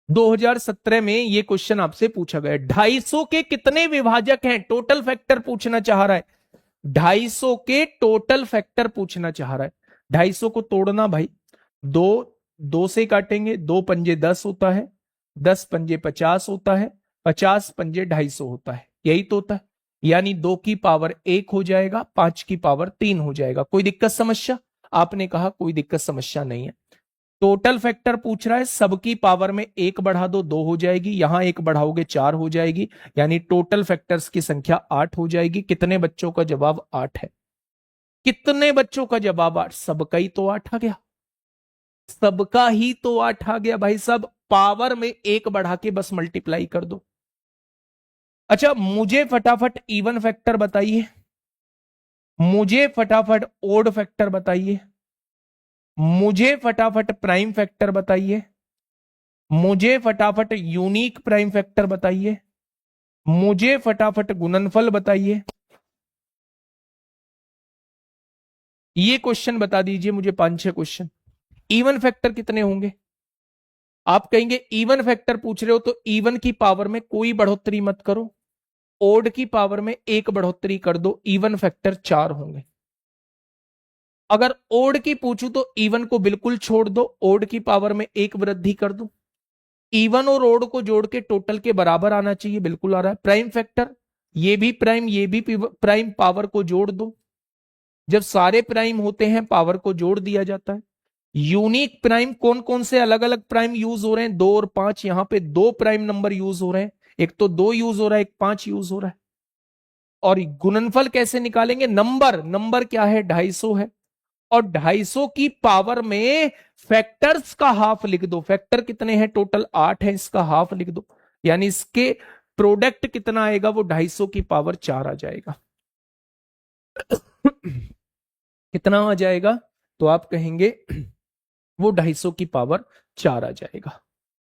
2017 में ये क्वेश्चन आपसे पूछा गया है। 250 के कितने विभाजक हैं? टोटल फैक्टर पूछना चाह रहा है, 250 के टोटल फैक्टर पूछना चाह रहा है। 250 को तोड़ना भाई, दो, दो से काटेंगे, 2 पंजे 10 होता है, 10 पंजे 50 होता है, 50 पंजे 250 होता है, यही तो होता है। यानी 2 की पावर 1 हो जाएगा, 5 की पावर 3 हो जाएगा। कोई दिक्कत समस्या? आपने कहा कोई दिक्कत समस्या नहीं है। टोटल फैक्टर पूछ रहा है, सबकी पावर में 1 बढ़ा दो 2 हो जाएगी, यहां 1 बढ़ाओगे 4 हो जाएगी, यानी टोटल फैक्टर्स की संख्या 8 हो जाएगी। कितने बच्चों का जवाब 8 है? कितने बच्चों का जवाब 8? सबका ही तो 8 आ गया, सबका ही तो 8 आ गया भाई। सब पावर में 1 बढ़ा के बस मल्टीप्लाई कर दो। अच्छा, मुझे फटाफट इवन फैक्टर बताइए, मुझे फटाफट ओड फैक्टर बताइए, मुझे फटाफट प्राइम फैक्टर बताइए, मुझे फटाफट यूनिक प्राइम फैक्टर बताइए, मुझे फटाफट गुणनफल बताइए। ये क्वेश्चन बता दीजिए मुझे, 5-6 क्वेश्चन। इवन फैक्टर कितने होंगे? आप कहेंगे इवन फैक्टर पूछ रहे हो तो इवन की पावर में कोई बढ़ोतरी मत करो, ओड की पावर में 1 बढ़ोतरी कर दो, इवन फैक्टर 4 होंगे। अगर ओड की पूछूं तो इवन को बिल्कुल छोड़ दो, ओड की पावर में 1 वृद्धि कर दो। इवन और ओड को जोड़ के टोटल के बराबर आना चाहिए, बिल्कुल आ रहा है। प्राइम फैक्टर, ये भी प्राइम ये भी प्राइम, पावर को जोड़ दो। जब सारे प्राइम होते हैं पावर को जोड़ दिया जाता है। यूनिक प्राइम, कौन कौन से अलग अलग प्राइम यूज हो रहे हैं? 2 और 5, यहां पे 2 प्राइम नंबर यूज हो रहे हैं, एक तो 2 यूज हो रहा है, एक 5 यूज हो रहा है। और गुणनफल कैसे निकालेंगे? नंबर, नंबर क्या है? 250 है, और 250 की पावर में फैक्टर्स का हाफ लिख दो। फैक्टर कितने हैं? टोटल 8 है, इसका हाफ लिख दो, यानी इसके प्रोडक्ट कितना आएगा? वो 250 की पावर 4 आ जाएगा। कितना आ जाएगा? तो आप कहेंगे वो 250 की पावर 4 आ जाएगा।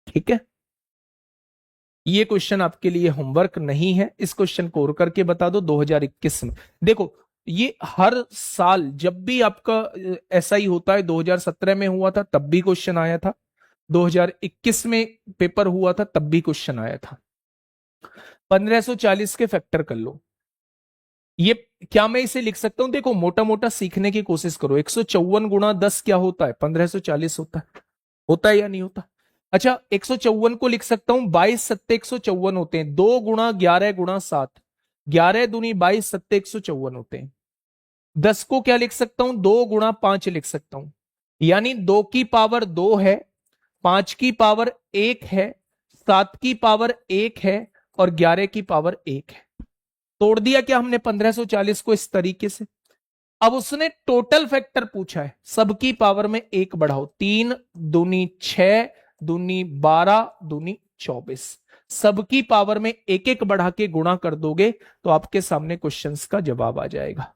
ठीक है, ये क्वेश्चन आपके लिए होमवर्क नहीं है, इस क्वेश्चन को और करके बता दो। 2021 में देखो, ये हर साल जब भी आपका ऐसा ही होता है, 2017 में हुआ था तब भी क्वेश्चन आया था, 2021 में पेपर हुआ था तब भी क्वेश्चन आया था। 1540 के फैक्टर कर लो। ये क्या मैं इसे लिख सकता हूं? देखो, मोटा मोटा सीखने की कोशिश करो। 154 गुणा 10 क्या होता है? 1540 होता है या नहीं होता? अच्छा, 154 को लिख सकता हूं 22 सत्ते 154 होते हैं, 2 गुणा 11 गुणा 7, 11 दूनी 22 सत्ते 154 होते हैं। 10 को क्या लिख सकता हूं? 2 गुणा 5 लिख सकता हूं, यानी 2 की पावर 2 है, 5 की पावर 1 है, 7 की पावर 1 है, और 11 की पावर 1 है। तोड़ दिया क्या हमने 1540 को इस तरीके से? अब उसने टोटल फैक्टर पूछा है, सबकी पावर में 1 बढ़ाओ, 3 दूनी 6 दूनी 12 दूनी 24, सबकी पावर में 1-1 बढ़ा के गुणा कर दोगे तो आपके सामने क्वेश्चंस का जवाब आ जाएगा।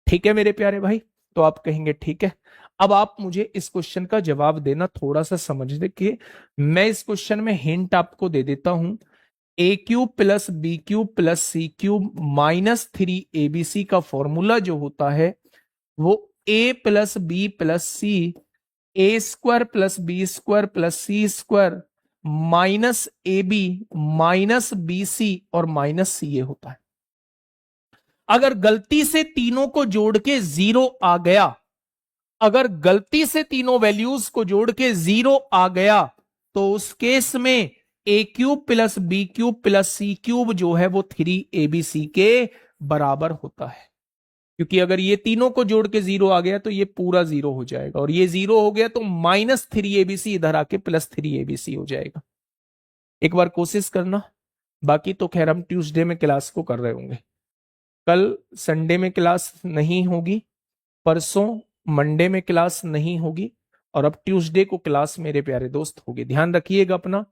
ठीक है मेरे प्यारे भाई, तो आप कहेंगे ठीक है। अब आप मुझे इस क्वेश्चन का जवाब देना, थोड़ा सा समझने के मैं इस क्वेश्चन में हिंट आपको दे देता हूं। a³ plus b³ plus c³ minus 3abc का फॉर्मूला जो होता है वो a plus B plus C, a² plus b² plus c² minus ab minus bc और माइनस ca होता है। अगर गलती से तीनों को जोड़ के 0 आ गया, अगर गलती से तीनों वैल्यूज को जोड़ के 0 आ गया, तो उस केस में a³ plus b³ plus c³ जो है वो 3abc के बराबर होता है। क्योंकि अगर ये तीनों को जोड़ के 0 आ गया तो ये पूरा 0 हो जाएगा, और ये 0 हो गया तो माइनस 3abc इधर आके प्लस 3abc हो जाएगा। एक बार कोशिश करना, बाकी तो खैर हम ट्यूसडे में क्लास को कर रहे होंगे। कल संडे में क्लास नहीं होगी, परसों मंडे में क्लास नहीं होगी, और अब ट्यूसडे को क्लास मेरे प्यारे दोस्त होगी। ध्यान रखिएगा अपना,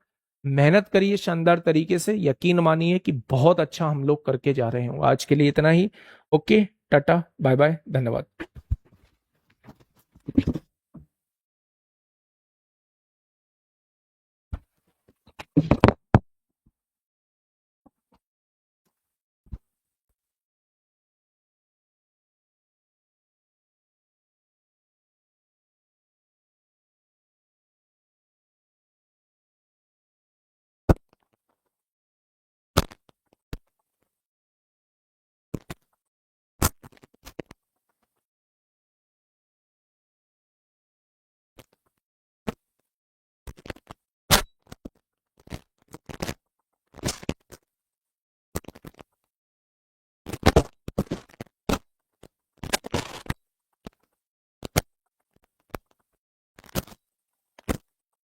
मेहनत करिए शानदार तरीके से, यकीन मानिए कि बहुत अच्छा हम लोग करके जा रहे हैं। आज के लिए इतना ही। ओके, टाटा बाय बाय, धन्यवाद।